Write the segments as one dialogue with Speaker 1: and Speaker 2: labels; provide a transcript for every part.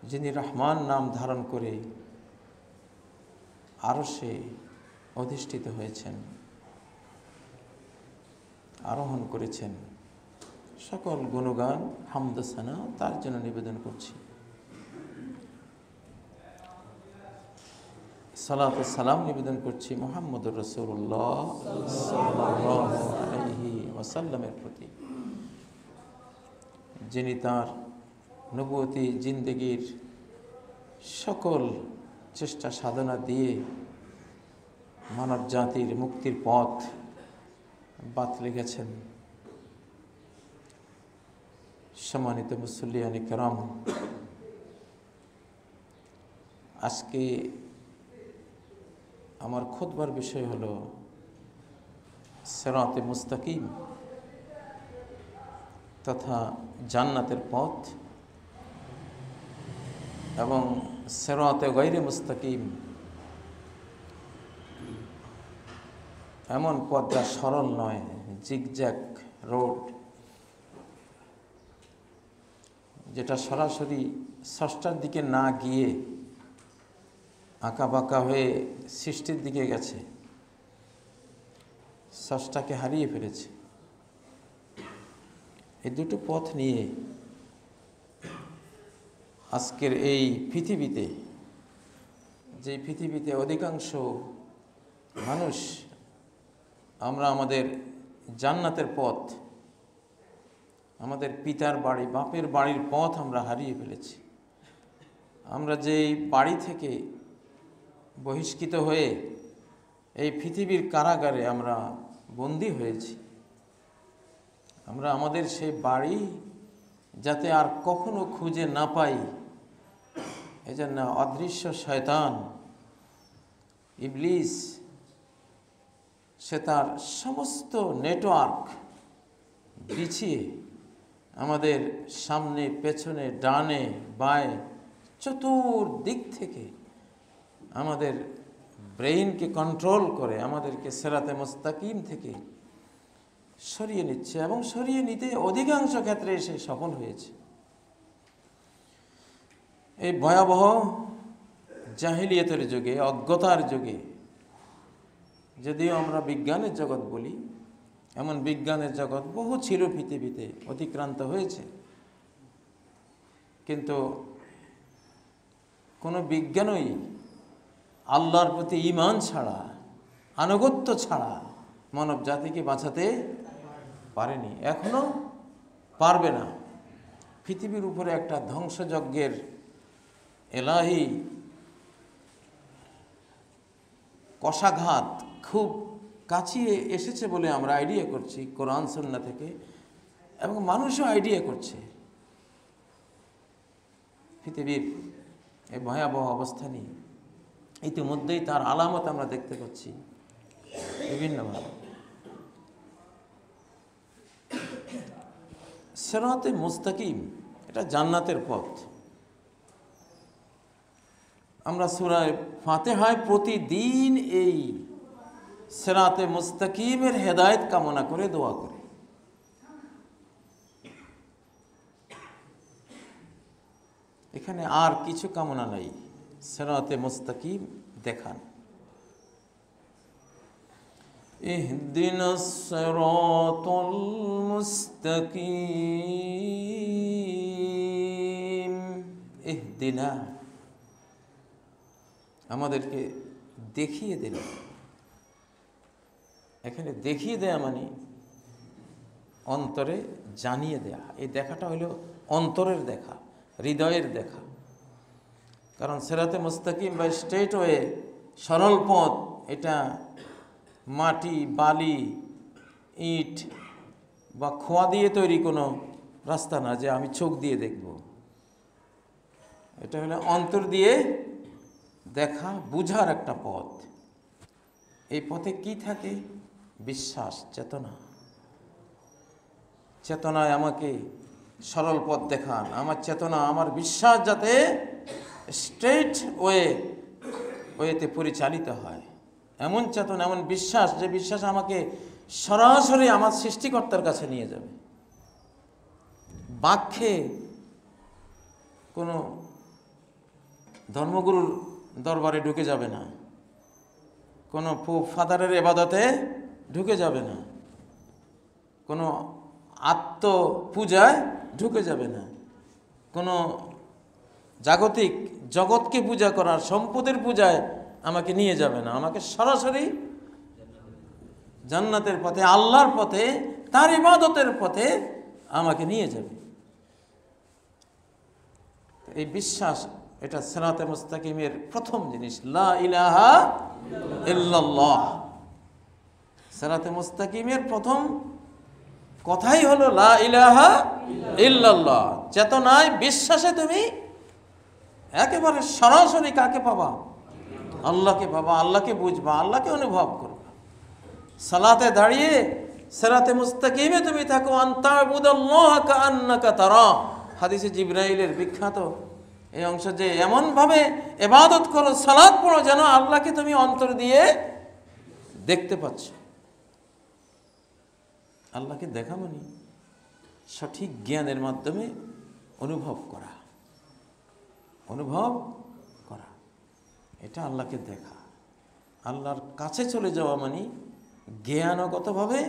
Speaker 1: যিনি রহমান নাম ধারণ করে আরশে অধিষ্ঠিত হয়েছেন, আরোহণ করেছেন, সকল গুণগান হামদ সানা তার জন্য নিবেদন করছি। সালাত ও সালাম নিবেদন করছি মুহাম্মদুর রাসূলুল্লাহ সাল্লাল্লাহু আলাইহি ওয়াসাল্লামের প্রতি, যিনি তার নবুয়তি জিন্দেগীর সকল চেষ্টা সাধনা দিয়ে মানব জাতির মুক্তির পথ বাতলে গেছেন। সম্মানিত মুসল্লিয়ানে কেরাম, আজকে আমার খুতবার বিষয় হলো সিরাতে মুস্তাকিম তথা জান্নাতের পথ এবং সিরাতে গায়রে মুস্তাকিম, এমন পথ যা সরল নয়, জিগজ্যাগ রোড, যেটা সরাসরি স্রষ্টার দিকে না গিয়ে আঁকা বাঁকা হয়ে সৃষ্টির দিকে গেছে, স্রষ্টাকে হারিয়ে ফেলেছে। এই দুটো পথ নিয়ে আজকের এই পৃথিবীতে, যে পৃথিবীতে অধিকাংশ মানুষ আমরা আমাদের জান্নাতের পথ, আমাদের পিতার বাড়ি, বাপের বাড়ির পথ আমরা হারিয়ে ফেলেছি। আমরা যেই বাড়ি থেকে বহিষ্কৃত হয়ে এই পৃথিবীর কারাগারে আমরা বন্দী হয়েছি, আমরা আমাদের সেই বাড়ি যাতে আর কখনো খুঁজে না পাই, এজন্য অদৃশ্য শয়তান ইবলিস সে তার সমস্ত নেটওয়ার্ক বিছিয়ে আমাদের সামনে, পেছনে, ডানে বাঁয়ে, চতুর্দিক থেকে আমাদের ব্রেইনকে কন্ট্রোল করে আমাদেরকে সিরাতে মুস্তাকিম থেকে সরিয়ে নিচ্ছে এবং সরিয়ে নিতে অধিকাংশ ক্ষেত্রে সে সফল হয়েছে। এই ভয়াবহ জাহিলিয়াতের যুগে, অজ্ঞতার যুগে, যদিও আমরা বিজ্ঞানের জগৎ বলি, এমন বিজ্ঞানের জগৎ বহু ছিল পৃথিবীতে, অতিক্রান্ত হয়েছে, কিন্তু কোনো বিজ্ঞানই আল্লাহর প্রতি ঈমান ছাড়া, আনুগত্য ছাড়া মানব জাতিকে বাঁচাতে পারেনি, এখনো পারবে না। পৃথিবীর উপরে একটা ধ্বংসযজ্ঞের এলাহি কষাঘাত খুব কাছিয়ে এসেছে বলে আমরা আইডিয়া করছি কোরআন সুন্নাহ থেকে, এবং মানুষও আইডিয়া করছে। পৃথিবীর এই ভয়াবহ অবস্থা নিয়ে ইতিমধ্যেই তার আলামত আমরা দেখতে পাচ্ছি বিভিন্নভাবে। সিরাতে মুস্তাকিম এটা জান্নাতের পথ। আমরা সূরা ফাতিহায় প্রতিদিন এই সিরাতে মুস্তাকিমের হেদায়েত কামনা করে দোয়া করি। এখানে আর কিছু কামনা নাই, সিরাতে মুস্তাকিম দেখান। ইহদিনাস সিরাতাল মুস্তাকিম, ইহদিনা আমাদেরকে দেখিয়ে দিল। এখানে দেখিয়ে দেয়া মানে অন্তরে জানিয়ে দেয়া। এই দেখাটা হলো অন্তরের দেখা, হৃদয়ের দেখা। কারণ সিরাতে মুস্তাকিম বা স্ট্রেট ওয়ে, সরল পথ, এটা মাটি, বালি, ইট বা খোয়া দিয়ে তৈরি কোনো রাস্তা না যে আমি চোখ দিয়ে দেখব। এটা হলো অন্তর দিয়ে দেখা, বুঝার একটা পথ। এই পথে কি থাকে? বিশ্বাস, চেতনা। চেতনায় আমাকে সরল পথ দেখান। আমার চেতনা, আমার বিশ্বাস যাতে স্ট্রেট ওয়েতে পরিচালিত হয়, এমন চেতনা, এমন বিশ্বাস, যে বিশ্বাস আমাকে সরাসরি আমার সৃষ্টিকর্তার কাছে নিয়ে যাবে। বাক্যে কোনো ধর্মগুরুর দরবারে ঢুকে যাবে না, কোনো ফাদারের ইবাদতে ঢুকে যাবে না, কোনো আত্মপূজায় ঢুকে যাবে না, কোনো জাগতিক জগৎকে পূজা করার সম্পদের পূজায় আমাকে নিয়ে যাবে না। আমাকে সরাসরি জান্নাতের পথে, আল্লাহর পথে, তার ইবাদতের পথে আমাকে নিয়ে যাবে। এই বিশ্বাস, এটা সিরাতে মুস্তাকিমের প্রথম জিনিস, লা ইলাহা ইল্লাল্লাহ। সিরাতে মুস্তাকিমের প্রথম কথাই হলো লা ইলাহা ইল্লাল্লাহ। চেতনায়, বিশ্বাসে তুমি একেবারে সরাসরি কাকে পাবা? আল্লাহকে পাবা, আল্লাহকে বুঝবা, আল্লাহকে অনুভব করবা। সালাতে দাঁড়িয়ে সিরাতে মুস্তাকিমে তুমি থাকো, আনতাবুদাল্লাহ কাআন্নাকা তারা। হাদিসে জিবরাইলের বিখ্যাত এই অংশ, যে এমনভাবে ইবাদত করো, সালাত পড়ো, যেন আল্লাহকে তুমি অন্তর দিয়ে দেখতে পাচ্ছ। আল্লাহকে দেখা মানে সঠিক জ্ঞানের মাধ্যমে অনুভব করা, অনুভব করা, এটা আল্লাহকে দেখা। আল্লাহর কাছে চলে যাওয়া মানে জ্ঞানগতভাবে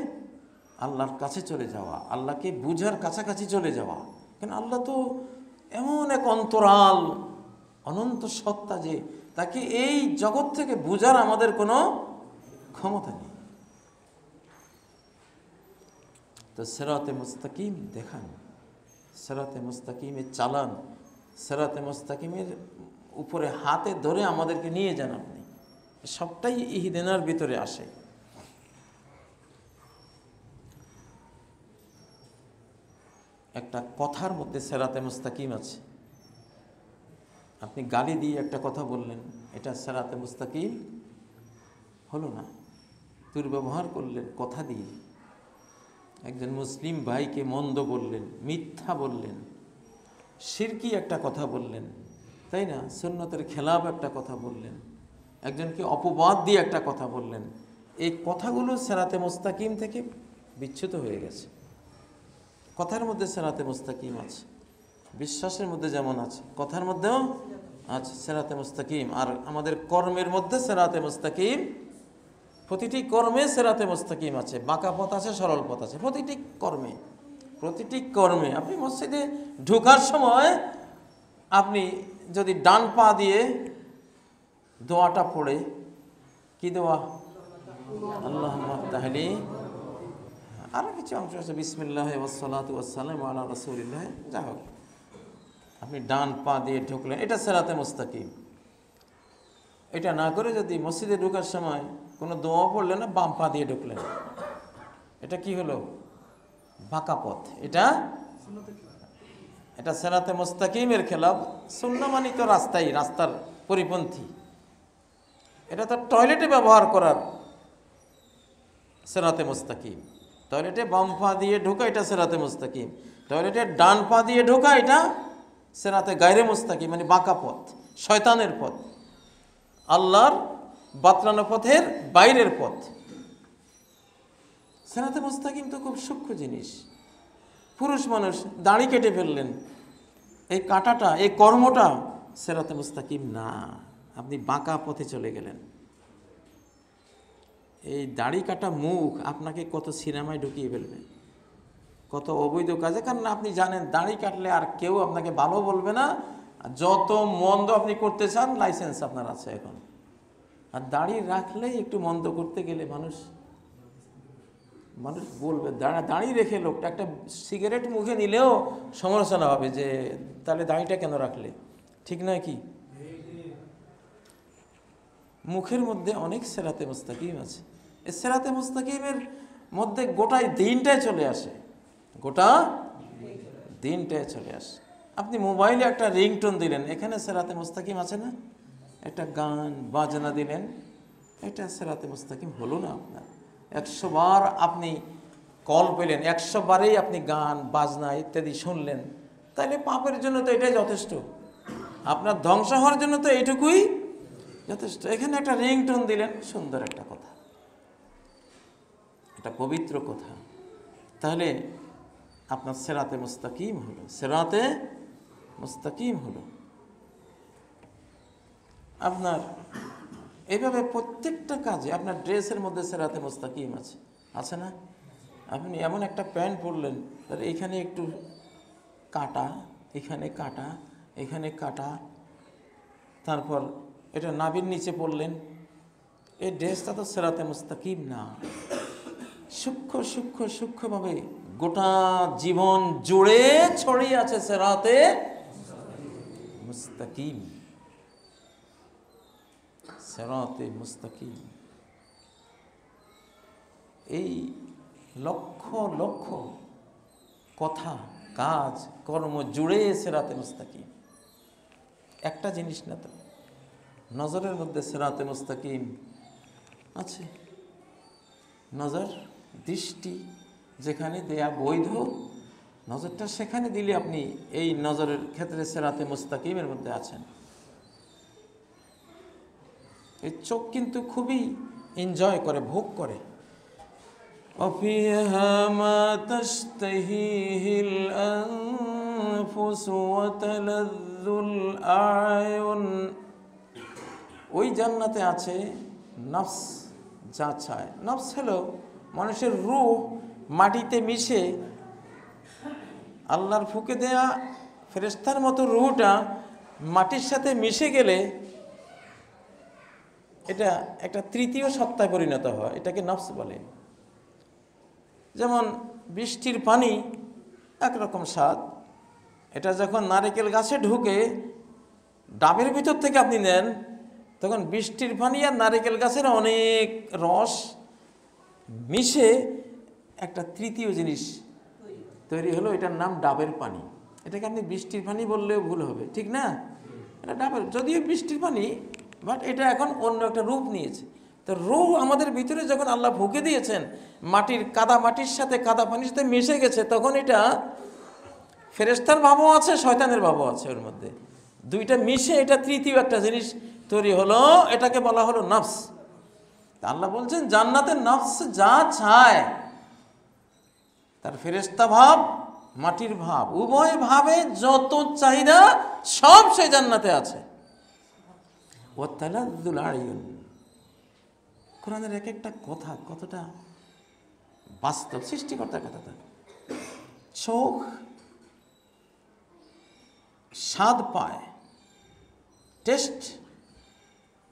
Speaker 1: আল্লাহর কাছে চলে যাওয়া, আল্লাহকে বুঝার কাছাকাছি চলে যাওয়া। কেন আল্লাহ তো এমন এক অন্তরাল অনন্ত সত্তা যে তাকে এই জগৎ থেকে বুঝার আমাদের কোনো ক্ষমতা নেই। তো সিরাতে মুস্তাকিম দেখান, সিরাতে মুস্তাকিমে চালান, সিরাতে মুস্তাকিমের উপরে হাতে ধরে আমাদেরকে নিয়ে যান আপনি। সবটাই ইহদিনার ভিতরে আসে। একটা কথার মধ্যে সিরাতে মুস্তাকিম আছে। আপনি গালি দিয়ে একটা কথা বললেন, এটা সিরাতে মুস্তাকিম হলো না। দুর্ব্যবহার করলেন কথা দিয়ে, একজন মুসলিম ভাইকে মন্দ বললেন, মিথ্যা বললেন, শিরকি একটা কথা বললেন, তাই না? সুন্নতের খেলাফ একটা কথা বললেন, একজনকে অপবাদ দিয়ে একটা কথা বললেন। এই কথাগুলো সিরাতে মুস্তাকিম থেকে বিচ্যুত হয়ে গেছে। কথার মধ্যে সিরাতে মুস্তাকিম আছে, বিশ্বাসের মধ্যে যেমন আছে, কথার মধ্যেও আছে সিরাতে মুস্তাকিম। আর আমাদের কর্মের মধ্যে সিরাতে মুস্তাকিম, প্রতিটি কর্মে সিরাতে মুস্তাকিম আছে। বাঁকা পথ আছে, সরল পথ আছে, প্রতিটি কর্মে, প্রতিটি কর্মে। আপনি মসজিদে ঢোকার সময় আপনি যদি ডান পা দিয়ে দোয়াটা পড়ে, কি দোয়া? আল্লাহুম্মা আফতাহলি, আরও কিছু অংশ আছে, বিসমিল্লাহ ওয়াসসালাতু ওয়াসসালামু আলা রাসূলিল্লাহ, যা হোক, আপনি ডান পা দিয়ে ঢুকলেন, এটা সিরাতে মুস্তাকিম। এটা না করে যদি মসজিদে ঢোকার সময় কোনো দোয়া পড়লেন না, বাম পা দিয়ে ঢুকলেন, এটা কি হলো? বাঁকা পথ। এটা সিরাতে মুস্তাকিমের খেলাফ। সুন্নাহ মানে তো রাস্তায়, রাস্তার পরিপন্থী। এটা তো টয়লেটে ব্যবহার করার সিরাতে মুস্তাকিম। টয়লেটে বাম পা দিয়ে ঢোকা, এটা সিরাতে মুস্তাকিম। টয়লেটে ডান পা দিয়ে ঢোকা, এটা সিরাতে গায়রে মুস্তাকিম, মানে বাঁকা পথ, শয়তানের পথ, আল্লাহর বাতলানো পথের বাইরের পথ। সিরাতে মুস্তাকিম তো খুব সূক্ষ্ম জিনিস। পুরুষ মানুষ দাড়ি কেটে ফেললেন, এই কাটাটা, এই কর্মটা সিরাতে মুস্তাকিম না, আপনি বাঁকা পথে চলে গেলেন। এই দাড়ি কাটা মুখ আপনাকে কত সিনেমায় ঢুকিয়ে ফেলবে, কত অবৈধ কাজে। কারণ আপনি জানেন দাড়ি কাটলে আর কেউ আপনাকে ভালো বলবে না, যত মন্দ আপনি করতে চান লাইসেন্স আপনার আছে এখন। আর দাড়ি রাখলেই একটু মন্দ করতে গেলে মানুষ বলবে। দাড়ি রেখে লোকটা একটা সিগারেট মুখে নিলেও সমালোচনা হবে, যে তাহলে দাড়িটা কেন রাখলে, ঠিক নয় কি? মুখের মধ্যে অনেক সিরাতে মুস্তাকিম আছে। এই সিরাতে মুস্তাকিমের মধ্যে গোটাই দিনটাই চলে আসে, গোটা দিনটাই চলে আসে। আপনি মোবাইলে একটা রিংটোন দিলেন, এখানে সিরাতে মুস্তাকিম আছে না? একটা গান বাজনা দিলেন, এটা সিরাতে মুস্তাকিম হলো না আপনার। 100 বার আপনি কল পেলেন, 100 বারেই আপনি গান বাজনা ইত্যাদি শুনলেন, তাহলে পাপের জন্য তো এটাই যথেষ্ট, আপনার ধ্বংস হওয়ার জন্য তো এইটুকুই যথেষ্ট। এখানে একটা রিংটোন দিলেন, সুন্দর একটা কথা, একটা পবিত্র কথা, তাহলে আপনার সিরাতে মুস্তাকিম হলো, সিরাতে মুস্তাকিম হলো। আপনার এইভাবে প্রত্যেকটা কাজে আপনার ড্রেসের মধ্যে সিরাতে মুস্তাকিম আছে, আছে না? আপনি এমন একটা প্যান্ট পরলেন, তার এখানে একটু কাটা, এখানে কাটা, এখানে কাটা, তারপর এটা নাভির নিচে পরলেন, এই ড্রেসটা তো সিরাতে মুস্তাকিম না। সূক্ষ্মভাবে গোটা জীবন জুড়ে ছড়িয়ে আছে সিরাতে মুস্তাকিম, সিরাতে মুস্তাকিম। এই লক্ষ লক্ষ কথা, কাজ, কর্ম জুড়ে সিরাতে মুস্তাকিম। একটা জিনিস না তো, নজরের মধ্যে সিরাতে মুস্তাকিম আছে। নজর, দৃষ্টি যেখানে দেয়া বৈধ, নজরটা সেখানে দিলে আপনি এই নজরের ক্ষেত্রে সিরাতে মুস্তাকিমের মধ্যে আছেন। এই চোখ কিন্তু খুবই এনজয় করে, ভোগ করে। وفيها ما تشتهيه الأنفس وتلذ الأعين। ওই জান্নাতে আছে নফস যা চায়। নফস হলো মানুষের রূহ, মাটিতে মিশে আল্লাহর ফুঁকে দেয়া ফেরেশতার মতো রূহটা মাটির সাথে মিশে গেলে এটা একটা তৃতীয় সত্তায় পরিণত হয়, এটাকে নফস বলে। যেমন বৃষ্টির পানি একরকম স্বাদ, এটা যখন নারকেল গাছে ঢুকে ডাবের ভিতর থেকে আপনি নেন, তখন বৃষ্টির পানি আর নারকেল গাছের অনেক রস মিশে একটা তৃতীয় জিনিস তৈরি হলো, এটার নাম ডাবের পানি। এটাকে আপনি বৃষ্টির পানি বললেও ভুল হবে, ঠিক না? এটা ডাবের, যদিও বৃষ্টির পানি, বাট এটা এখন অন্য একটা রূপ নিয়েছে। তো রূহ আমাদের ভিতরে যখন আল্লাহ ফুঁকে দিয়েছেন, মাটির কাদা মাটির সাথে কাদা পানির সাথে মিশে গেছে, তখন এটা ফেরেশতার ভাবও আছে, শয়তানের ভাবও আছে, ওর মধ্যে দুইটা মিশে এটা তৃতীয় একটা জিনিস তৈরি হলো, এটাকে বলা হলো নফস। আল্লাহ বলছেন জান্নাতের নফস যা চায়, তার ফেরেশতা ভাব, মাটির ভাব, উভয় ভাবে যত চাহিদা সব সেই জান্নাতে আছে। ও তালাদ্দুল আয়ুন, কোরআনের এক একটা কথা কতটা বাস্তব, সৃষ্টিকর্তার কথাটা। চোখ স্বাদ পায়, টেস্ট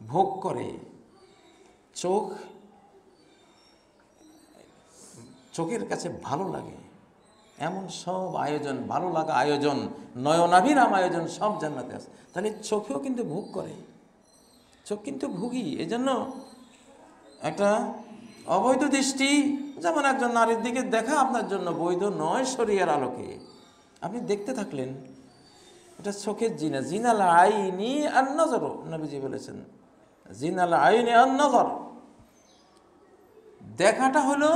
Speaker 1: ভোগ করে, চোখের কাছে ভালো লাগে, এমন সব আয়োজন, ভালো লাগা আয়োজন, নয়নাভিরাম আয়োজন সব জান্নাতে আছে। তাহলে চোখেও কিন্তু ভোগ করে, চোখ কিন্তু ভোগী। এজন্য একটা অবৈধ দৃষ্টি, যেমন একজন নারীর দিকে দেখা আপনার জন্য বৈধ নয় শরিয়ার আলোকে। আপনি দেখতে থাকলেন, এটা চোখের জিনা, জিনাল আইনি আর নজর, নবীজি বলেছেন জিনাল আইনি আর নজর। দেখাটা হলো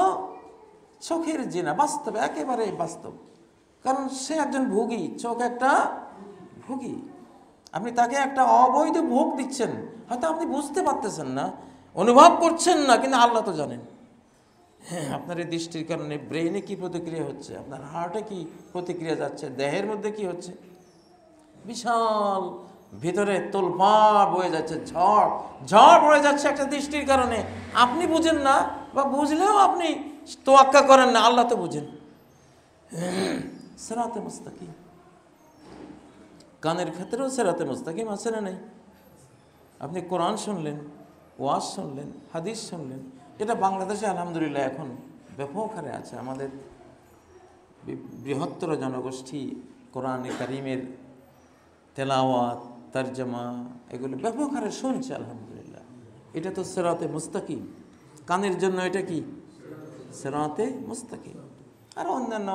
Speaker 1: চোখের জিনা, বাস্তবে একেবারে বাস্তব, কারণ সে একজন ভোগী, চোখ একটা ভোগী। আপনি তাকে একটা অবৈধ ভোগ দিচ্ছেন, হয়তো আপনি বুঝতে পারতেছেন না, অনুভব করছেন না, কিন্তু আল্লাহ তো জানেন। হ্যাঁ, আপনার এই দৃষ্টির কারণে ব্রেইনে কি প্রতিক্রিয়া হচ্ছে, আপনার হার্টে কি প্রতিক্রিয়া যাচ্ছে, দেহের মধ্যে কি হচ্ছে, বিশাল ভিতরে তোলপাড় বয়ে যাচ্ছে, ঝড় বয়ে যাচ্ছে একটা দৃষ্টির কারণে। আপনি বুঝেন না, বা বুঝলেও আপনি তোয়াক্কা করেন না, আল্লাহ তো বুঝেন। সিরাতে মুস্তাকিম, কানের ক্ষেত্রেও সিরাতে মুস্তাকিম আছে না নেই? আপনি কোরআন শুনলেন, ওয়াজ শুনলেন, হাদিস শুনলেন, এটা বাংলাদেশে আলহামদুলিল্লাহ এখন ব্যাপক হারে আছে। আমাদের বৃহত্তর জনগোষ্ঠী কোরআনে কারিমের তেলাওয়াত, তরজমা এগুলো ব্যাপক হারে শুনছে আলহামদুলিল্লাহ। এটা তো সিরাতে মুস্তাকিম, কানের জন্য এটা কি সিরাতে মুস্তাকিম। আর অন্যান্য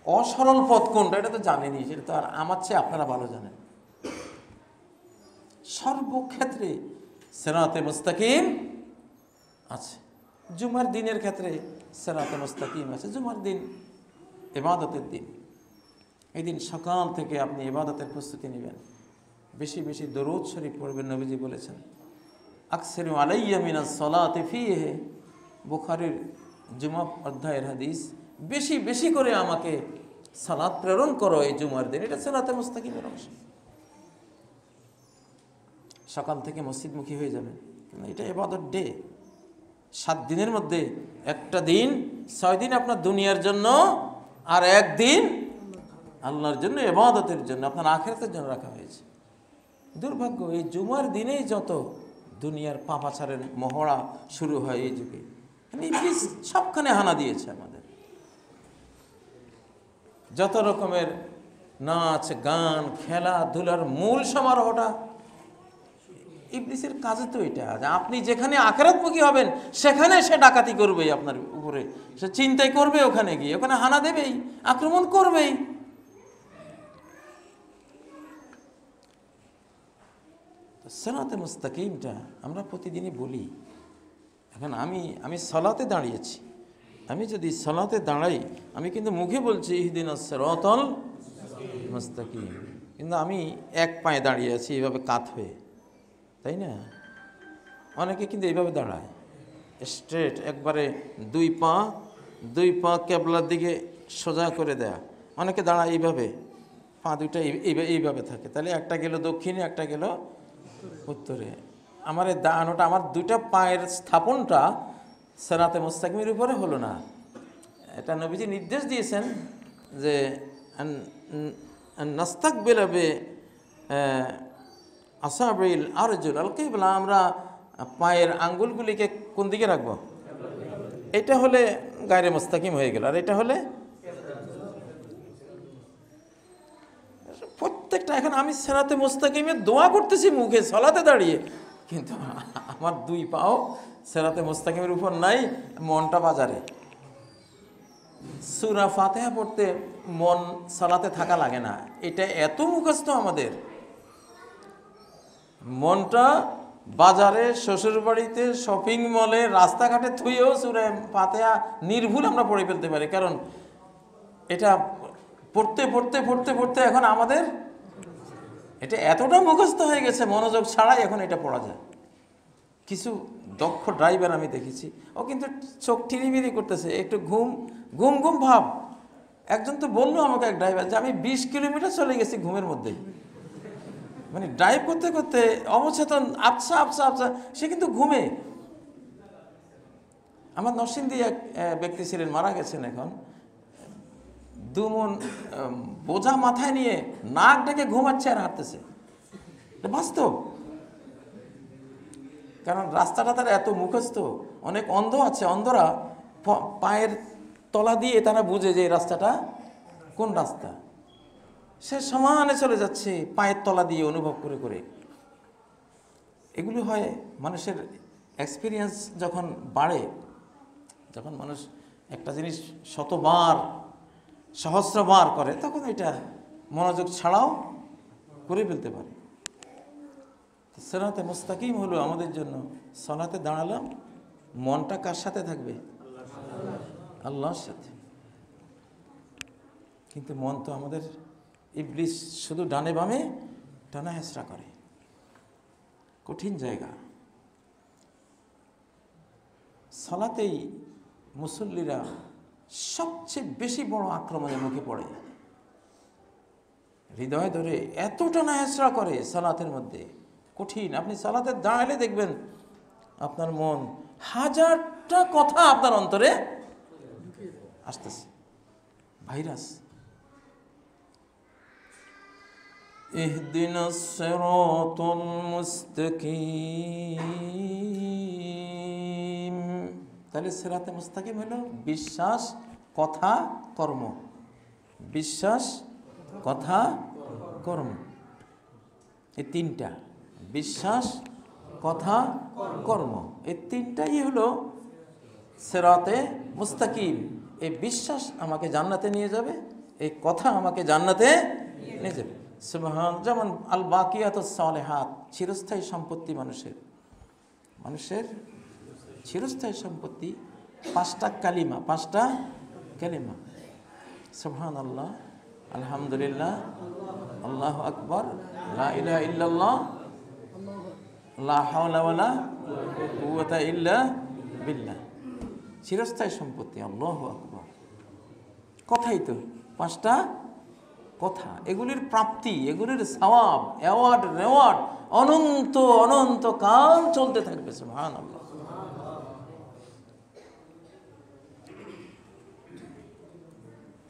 Speaker 1: অসরল পথ কোনটা এটা তো জানেনি, সেটা তো আর আমার চেয়ে আপনারা ভালো জানেন। সর্বক্ষেত্রে সিরাতে মুস্তাকিম আছে। জুমার দিনের ক্ষেত্রে সিরাতে মুস্তাকিম আছে। জুমার দিন ইবাদতের দিন, এই দিন সকাল থেকে আপনি ইবাদতের প্রস্তুতি নেবেন, বেশি বেশি দরুদ শরীফ পড়বেন। নবীজি বলেছেন আকসিরু আলাইয়া মিনাস সালাতি ফীহি, বুখারীর জুমা অধ্যায়ের হাদিস, বেশি বেশি করে আমাকে সালাত প্রেরণ করো এই জুমার দিন। এটা সিরাতে মুস্তাকিমের অংশ। সকাল থেকে মসজিদমুখী হয়ে যাবেন, এটা ইবাদত ডে। 7 দিনের মধ্যে একটা দিন, 6 দিন আপনার দুনিয়ার জন্য, আর একদিন আল্লাহর জন্য, ইবাদতের জন্য, আপনার আখিরাতের জন্য রাখা হয়েছে। দুর্ভাগ্য, এই জুমার দিনেই যত দুনিয়ার পাপাচারের মহড়া শুরু হয় এই যুগে। ইবলিস সবখানে হানা দিয়েছে আমাদের। যত রকমের নাচ গান খেলাধুলার মূল সমারোহটা ইবলিসের কাজে তো এটা, যে আপনি যেখানে আখিরাতমুখী হবেন সেখানে সে ডাকাতি করবেই আপনার উপরে, সে চিন্তাই করবে, ওখানে গিয়ে ওখানে হানা দেবেই, আক্রমণ করবেই। সিরাতে মুস্তাকিমটা আমরা প্রতিদিনই বলি। এখন আমি সালাতে দাঁড়িয়েছি, আমি যদি সালাতে দাঁড়াই, আমি কিন্তু মুখে বলছি ইহদিনাস সিরাতাল মুস্তাকিম, কিন্তু আমি এক পায়ে দাঁড়িয়ে আছি এইভাবে কাত হয়ে, তাই না? অনেকে কিন্তু এইভাবে দাঁড়ায় স্ট্রেট, একবারে দুই পা কেবলার দিকে সোজা করে দেয়া। অনেকে দাঁড়ায় এইভাবে, পা দুইটা এইভাবে থাকে, তাহলে একটা গেল দক্ষিণে, একটা গেল উত্তরে। আমার এই দাঁড়ানোটা, আমার দুইটা পায়ের স্থাপনটা সিরাতে মুস্তাকিমের উপরে হলো না। এটা নবীজি নির্দেশ দিয়েছেন যে নাস্তাকবিল আসাবিল আরজুল আল কিবলা, আমরা পায়ের আঙ্গুলগুলিকে কোন দিকে রাখবো? এটা হলে গায়রে মুস্তাকিম হয়ে গেল, আর এটা হলে প্রত্যেকটা। এখন আমি সিরাতে মুস্তাকিমের দোয়া করতেছি মুখে সালাতে দাঁড়িয়ে, কিন্তু আমার দুই পাও সিরাতে মুস্তাকিমের উপর নাই, মনটা বাজারে। সূরা ফাতিহা পড়তে মন সালাতে থাকা লাগে না, এটা এত মুখস্থ আমাদের। মনটা বাজারে, শ্বশুর বাড়িতে, শপিং মলে, রাস্তাঘাটে থুয়েও সূরা ফাতিহা নির্ভুল আমরা পড়ে ফেলতে পারি, কারণ এটা পড়তে পড়তে পড়তে পড়তে এখন আমাদের এটা এতটা মুখস্থ হয়ে গেছে, মনোযোগ ছাড়াই এখন এটা পড়া যায়। কিছু দক্ষ ড্রাইভার আমি দেখেছি, ও কিন্তু চোখ টিরিমিরি করতেছে, একটু ঘুম ঘুম ঘুম ভাব। একজন তো বললো আমাকে, এক ড্রাইভার, যে আমি 20 কিলোমিটার চলে গেছি ঘুমের মধ্যে। মানে ড্রাইভ করতে করতে অবচেতন, আবছা আবছা আবছা, সে কিন্তু ঘুমে। আমার নরসিংদী এক ব্যক্তি ছিলেন, মারা গেছেন এখন। 2 মণ বোঝা মাথায় নিয়ে নাক ডেকে ঘুমাচ্ছে আর হাঁটতেছে, বাস্তব। কারণ রাস্তাটা তার এত মুখস্থ। অনেক অন্ধ আছে, অন্ধরা পায়ের তলা দিয়ে তারা বুঝে যে এই রাস্তাটা কোন রাস্তা, সে সমানে চলে যাচ্ছে পায়ের তলা দিয়ে অনুভব করে করে। এগুলো হয় মানুষের এক্সপিরিয়েন্স যখন বাড়ে, যখন মানুষ একটা জিনিস শতবার সহস্রবার করে, তখন এটা মনোযোগ ছাড়াও করে ফেলতে পারে। সিরাতে মুস্তাকিম হলো আমাদের জন্য, সালাতে দাঁড়ালাম, মনটা কার সাথে থাকবে? আল্লাহর সাথে। কিন্তু মন তো আমাদের ইবলিস শুধু ডানে বামে টানা হেঁচড়া করে, কঠিন জায়গা। সালাতেই মুসল্লিরা সবচেয়ে বেশি বড় আক্রমণের মুখে পড়ে, হৃদয় ধরে এত টানা হেঁচড়া করে সালাতের মধ্যে, কঠিন। আপনি সালাতে দাঁড়ালে দেখবেন আপনার মন 1000টা কথা আপনার অন্তরে আসতেছে, ভাইরাস। ইহদিনাস সিরাতাল মুস্তাকিম। তাহলে সিরাতে মুস্তাকিম হলো বিশ্বাস, কথা, কর্ম। বিশ্বাস, কথা, কর্ম, এই তিনটা। বিশ্বাস, কথা, কর্ম, এই তিনটাই হলো সিরাতে মুস্তাকিম। এই বিশ্বাস আমাকে জান্নাতে নিয়ে যাবে, এই কথা আমাকে জান্নাতে নিয়ে যাবে। সুবহান। যেমন আল বাকিয়াতুস সালিহাত, চিরস্থায়ী সম্পত্তি মানুষের চিরস্থায়ী সম্পত্তি। 5টা কালিমা, সুবহানাল্লাহ, আলহামদুলিল্লাহ, আল্লাহু আকবার, লা ইলাহা ইল্লাল্লাহ, লা হাওলা ওয়ালা কুওয়াতা ইল্লা বিল্লাহ। চিরস্থায়ী সম্পত্তি, আল্লাহু আকবার। কথাই তো 5টা কথা, এগুলির প্রাপ্তি, এগুলির সওয়াব, অ্যাওয়ার্ড রেওয়ার্ড অনন্ত অনন্ত কাল চলতে থাকবে। সুবহানাল্লাহ।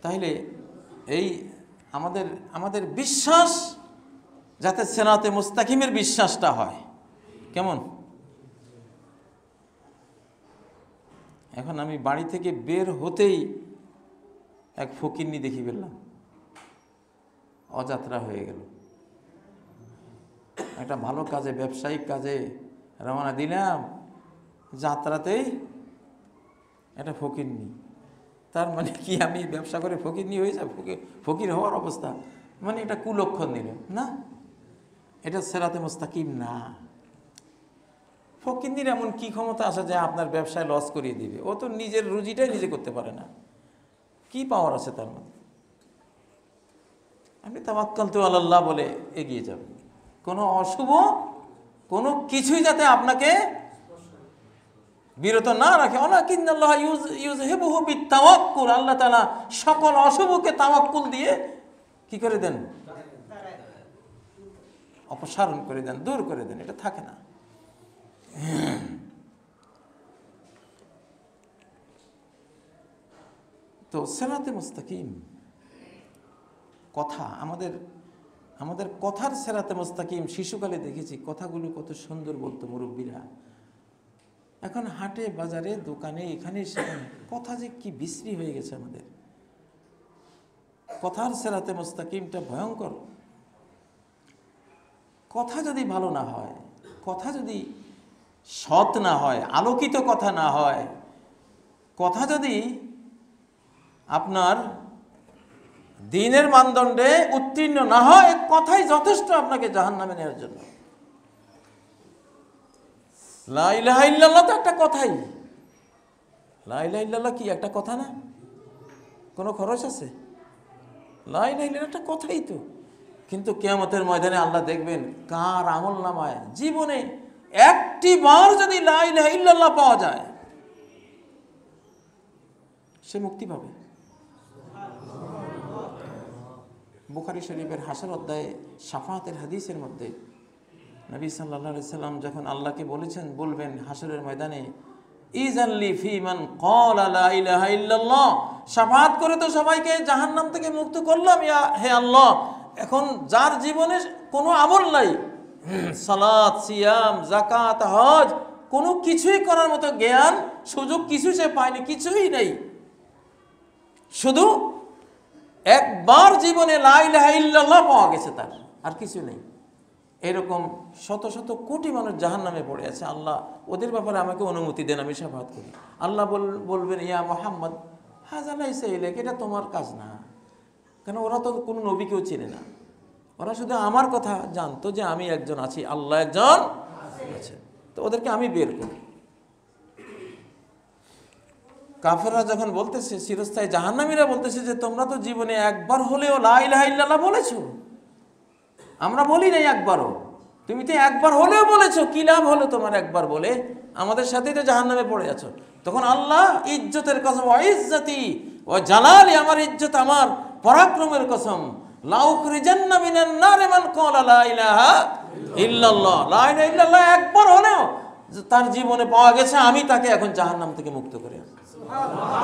Speaker 1: তাহলে এই আমাদের বিশ্বাস যাতে সিরাতে মুস্তাকিমের বিশ্বাসটা হয়। কেমন? এখন আমি বাড়ি থেকে বের হতেই এক ফকিন্নি দেখি ফেললাম, অযাত্রা হয়ে গেল। একটা ভালো কাজে, ব্যবসায়িক কাজে রওনা দিলাম, যাত্রাতেই একটা ফকিন্নি। তার মানে কি আমি ব্যবসা করে ফকিন্নি হয়ে যাব? ফকির হওয়ার অবস্থা মানে এটা কুলক্ষণ দিল না, এটা সিরাতে মুস্তাকিম না। ফকিন্নির এমন কি ক্ষমতা আছে যে আপনার ব্যবসায় লস করিয়ে দিবে? ও তো নিজের রুজিটাই নিজে করতে পারে না, কি পাওয়ার আছে তার মধ্যে? আপনি তাওয়াক্কালতু আলাল্লাহ বলে এগিয়ে যাবেন। কোনো অশুভ কোনো কিছুই যাতে আপনাকে বিরত না রাখে। ওয়ালাকিন্নাল্লাহ ইউযহিবুহু বিত্তাওয়াক্কুল, আল্লাহ তাআলা সকল অশুভকে তাওয়াক্কুল দিয়ে কি করে দেন? অপসারণ করে দেন, দূর করে দেন, এটা থাকে না। তো সিরাতে মুস্তাকিম কথা, আমাদের কথার সিরাতে মুস্তাকিম। শিশুকালে দেখেছি কথাগুলো কত সুন্দর বলতো মুরব্বীরা। এখন হাটে বাজারে দোকানে এখানে সেখানে কথা যে কি বিশ্রী হয়ে গেছে আমাদের। কথার সিরাতে মুস্তাকিমটা ভয়ঙ্কর। কথা যদি ভালো না হয়, কথা যদি সৎ না হয়, আলোকিত কথা না হয়, কথা যদি আপনার দ্বীনের মানদণ্ডে উত্তীর্ণ না হয়, কথাই যথেষ্ট আপনাকে জাহান্নামে নেওয়ার জন্য। লা ইলাহা ইল্লাল্লাহ তো একটা কথাই। লা ইলাহা ইল্লাল্লাহ কি একটা কথা না? কোনো খরচ আছে? লা ইলাহা ইল্লাল্লাহ একটা কথাই তো। কিন্তু কিয়ামতের ময়দানে আল্লাহ দেখবেন কার আমলনামায় জীবনে একটি বার যদি লা ইলাহা ইল্লাল্লাহ পাওয়া যায়, সে মুক্তি পাবে। বুখারী শরীফের হাসর অধ্যায়ে শাফাআতের হাদিসের মধ্যে নবী সাল্লাল্লাহু আলাইহি সাল্লাম যখন আল্লাহকে বলবেন হাসরের ময়দানে, ইযাল্লি ফি মান ক্বালা লা ইলাহা ইল্লাল্লাহ, শাফাআত করে তো সবাইকে জাহান্নাম থেকে মুক্ত করলাম হে আল্লাহ, এখন যার জীবনে কোনো আমল নাই, সালাত, সিয়াম, যাকাত, হজ, কোনো কিছুই করার মতো জ্ঞান সুযোগ কিছু সে পায়নি, কিছুই নেই, শুধু একবার জীবনে লা ইলাহা ইল্লাল্লাহ পাওয়া গেছে তার, আর কিছু নেই। এরকম শত শত কোটি মানুষ জাহান্নামে পড়ে আছে। আল্লাহ ওদের ব্যাপারে আমাকে অনুমতি দেন, আমি শাফাআত করি। আল্লাহ বলবেন, ইয়া মুহাম্মদ হাযা লাইসা ইলাইক, এটা তোমার কাজ না। কেন? ওরা তো কোনো নবীকেও চেনে না, ওরা শুধু আমার কথা জানতো যে আমি একজন আছি, আল্লাহ একজন আছে, তো ওদেরকে আমি বের করি। কাফেররা যখন বলতেছে, চিরস্থায়ী জাহান্নামীরা বলতেছে যে তোমরা তো জীবনে একবার হলেও লা ইলাহা ইল্লাল্লাহ বলেছো, আমরা বলি নাই একবারও, তুমি তো একবার হলেও বলেছো, কি লাভ হলো তোমার একবার বলে? আমাদের সাথেই তো জাহান্নামে পড়ে আছো। তখন আল্লাহ ইজ্জতের কসম, ওয়া ইজ্জতি ওয়া জালালি, আমার ইজ্জত, আমার পরাক্রমের কসম, লা উখরিজান্না মিনান নারি মান ক্বালা লা ইলাহা ইল্লাল্লাহ, লা ইলাহা ইল্লাল্লাহ একবার হলেও তার জীবনে পাওয়া গেছে, আমি তাকে এখন জাহান্নাম থেকে মুক্ত করে আনবো। সুবহানাল্লাহ।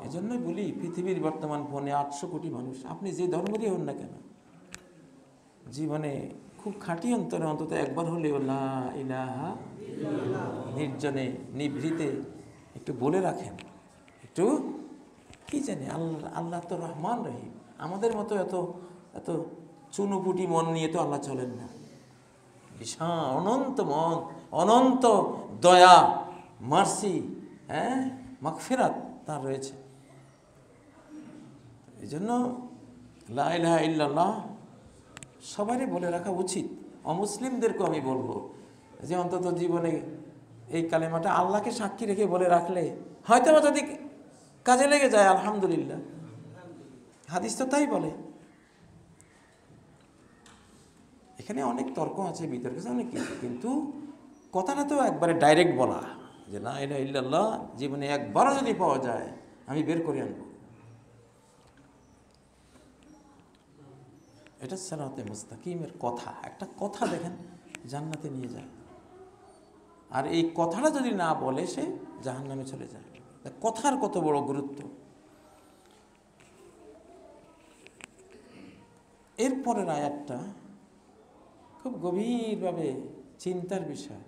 Speaker 1: এজন্যই বলি পৃথিবীর বর্তমান 800 কোটি মানুষ, আপনি যে ধর্মেরই হন না কেন, জীবনে খুব খাঁটি অন্তরে অন্তত একবার হলেও লা ইলাহা নির্জনে নিভৃতে একটু বলে রাখেন। একটু কি জানি, আল্লাহ তো রহমান রহিম, আমাদের মতো এত এত চুনুপুটি মন নিয়ে তো আল্লাহ চলেন না। বিশাল অনন্ত মন, অনন্ত দয়া, মার্সি, মাগফিরাত তার রয়েছে। এই জন্য লা ইলাহা ইল্লাল্লাহ সবারই বলে রাখা উচিত। অমুসলিমদেরকেও আমি বলবো যে অন্তত জীবনে এই কালেমাটা আল্লাহকে সাক্ষী রেখে বলে রাখলে হয়তো যদি কাজে লেগে যায়, আলহামদুলিল্লাহ। হাদিস তো তাই বলে। এখানে অনেক তর্ক আছে, বিতর্ক আছে, অনেক কিছু, কিন্তু কথাটা তো একবারে ডাইরেক্ট বলা যে লা ইলাহা ইল্লাল্লাহ জীবনে একবারও যদি পাওয়া যায় আমি বের করে আনবো। এটা সিরাতে মুস্তাকিমের কথা। একটা কথা দেখেন জান্নাতে নিয়ে যায়, আর এই কথাটা যদি না বলে সে জাহান্নামে চলে যায়। কথার কত বড় গুরুত্ব। এরপরের আয়াতটা খুব গভীরভাবে চিন্তার বিষয়।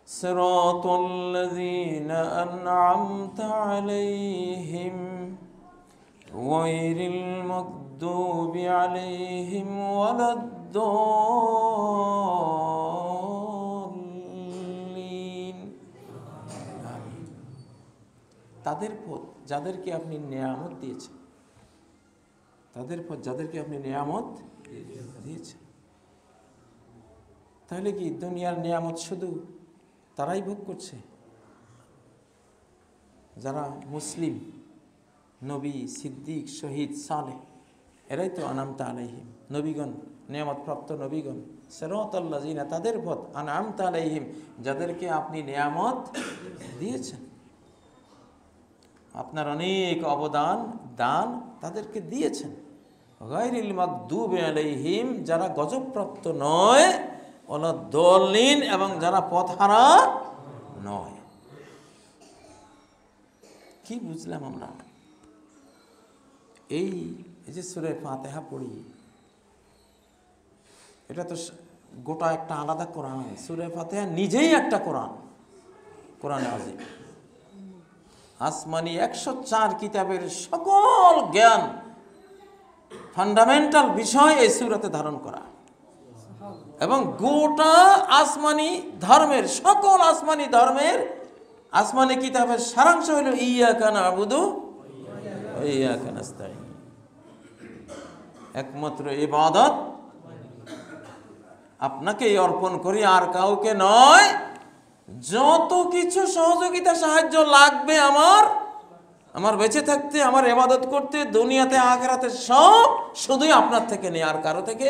Speaker 1: সিরাতাল্লাযীনা আন'আমতা আলাইহিম গায়রিল মাগদুবি আলাইহিম ওয়ালাদ-দাল্লিন। তাদের পথ যাদেরকে আপনি নেয়ামত দিয়েছেন, তাদের পথ যাদেরকে আপনি নেয়ামত দিয়েছেন। তাহলে কি দুনিয়ার নেয়ামত শুধু তারাই ভোগ করছে? যারা মুসলিম, নবী, সিদ্দিক, শহীদ, সালেহ, এরাই তো আন'আমতা আলাইহিম, নবীগণ, নেয়ামতপ্রাপ্ত নবীগণ। সিরাতাল্লাযীনা, তাদের পথ, আন'আমতা আলাইহিম, যাদেরকে আপনি নেয়ামত দিয়েছেন। আপনার অনেক অবদান, দান তাদেরকে দিয়েছেন। গায়রিল মাগদুবি আলাইহিম, যারা গজবপ্রাপ্ত নয়, ওয়ালাদ-দাল্লিন, এবং যারা পথহারা নয়। কি বুঝলাম আমরা? এই যে সূরা ফাতিহা পড়ি, এটা তো গোটা একটা আলাদা কোরআন। সূরা ফাতিহা নিজেই একটা কোরআন, কোরআনে আযীম। আসমানি 104 কিতাবের সকল জ্ঞান, ফান্ডামেন্টাল বিষয় এই সূরাতে ধারণ করা, এবং গোটা আসমানি ধর্মের, সকল আসমানি ধর্মের, আসমানি কিতাবের সারাংশ হলো ইয়াকা না'বুদু ওয়া ইয়াকা নাস্তাঈন। একমাত্র ইবাদত আপনাকেই অর্পণ করি, আর কাউকে নয়। যত কিছু সহযোগিতা সাহায্য লাগবে আমার বেঁচে থাকতে, আমার ইবাদত করতে, দুনিয়াতে আখিরাতে, সব শুধুই আপনার থেকে নেই, আর কারো থেকে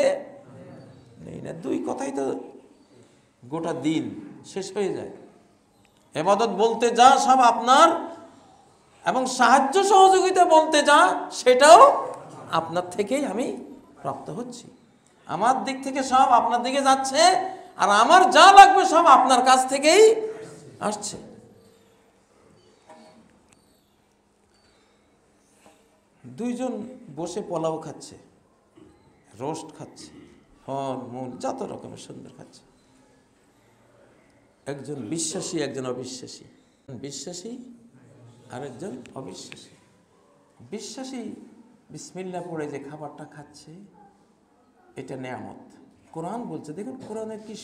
Speaker 1: নেই না। দুই কথাই তো গোটা দিন শেষ হয়ে যায়। ইবাদত বলতে যা সব আপনার, এবং সাহায্য সহযোগিতা বলতে যা সেটাও আপনার থেকেই আমি প্রাপ্ত হচ্ছি। আমার দিক থেকে সব আপনার দিকে যাচ্ছে, আর আমার যা লাগবে সব আপনার কাছ থেকেই আসছে। দুইজন বসে পোলাও খাচ্ছে, রোস্ট খাচ্ছে, ফল মূল যত রকমের সুন্দর খাচ্ছে। একজন বিশ্বাসী, একজন অবিশ্বাসী। বিশ্বাসী আরেকজন অবিশ্বাসী। বিশ্বাসী বিসমিল্লাহ পড়ে যে খাবারটা খাচ্ছে, এটা নেয়ামত। কোরআন বলছে, দেখুন কোরআনের কি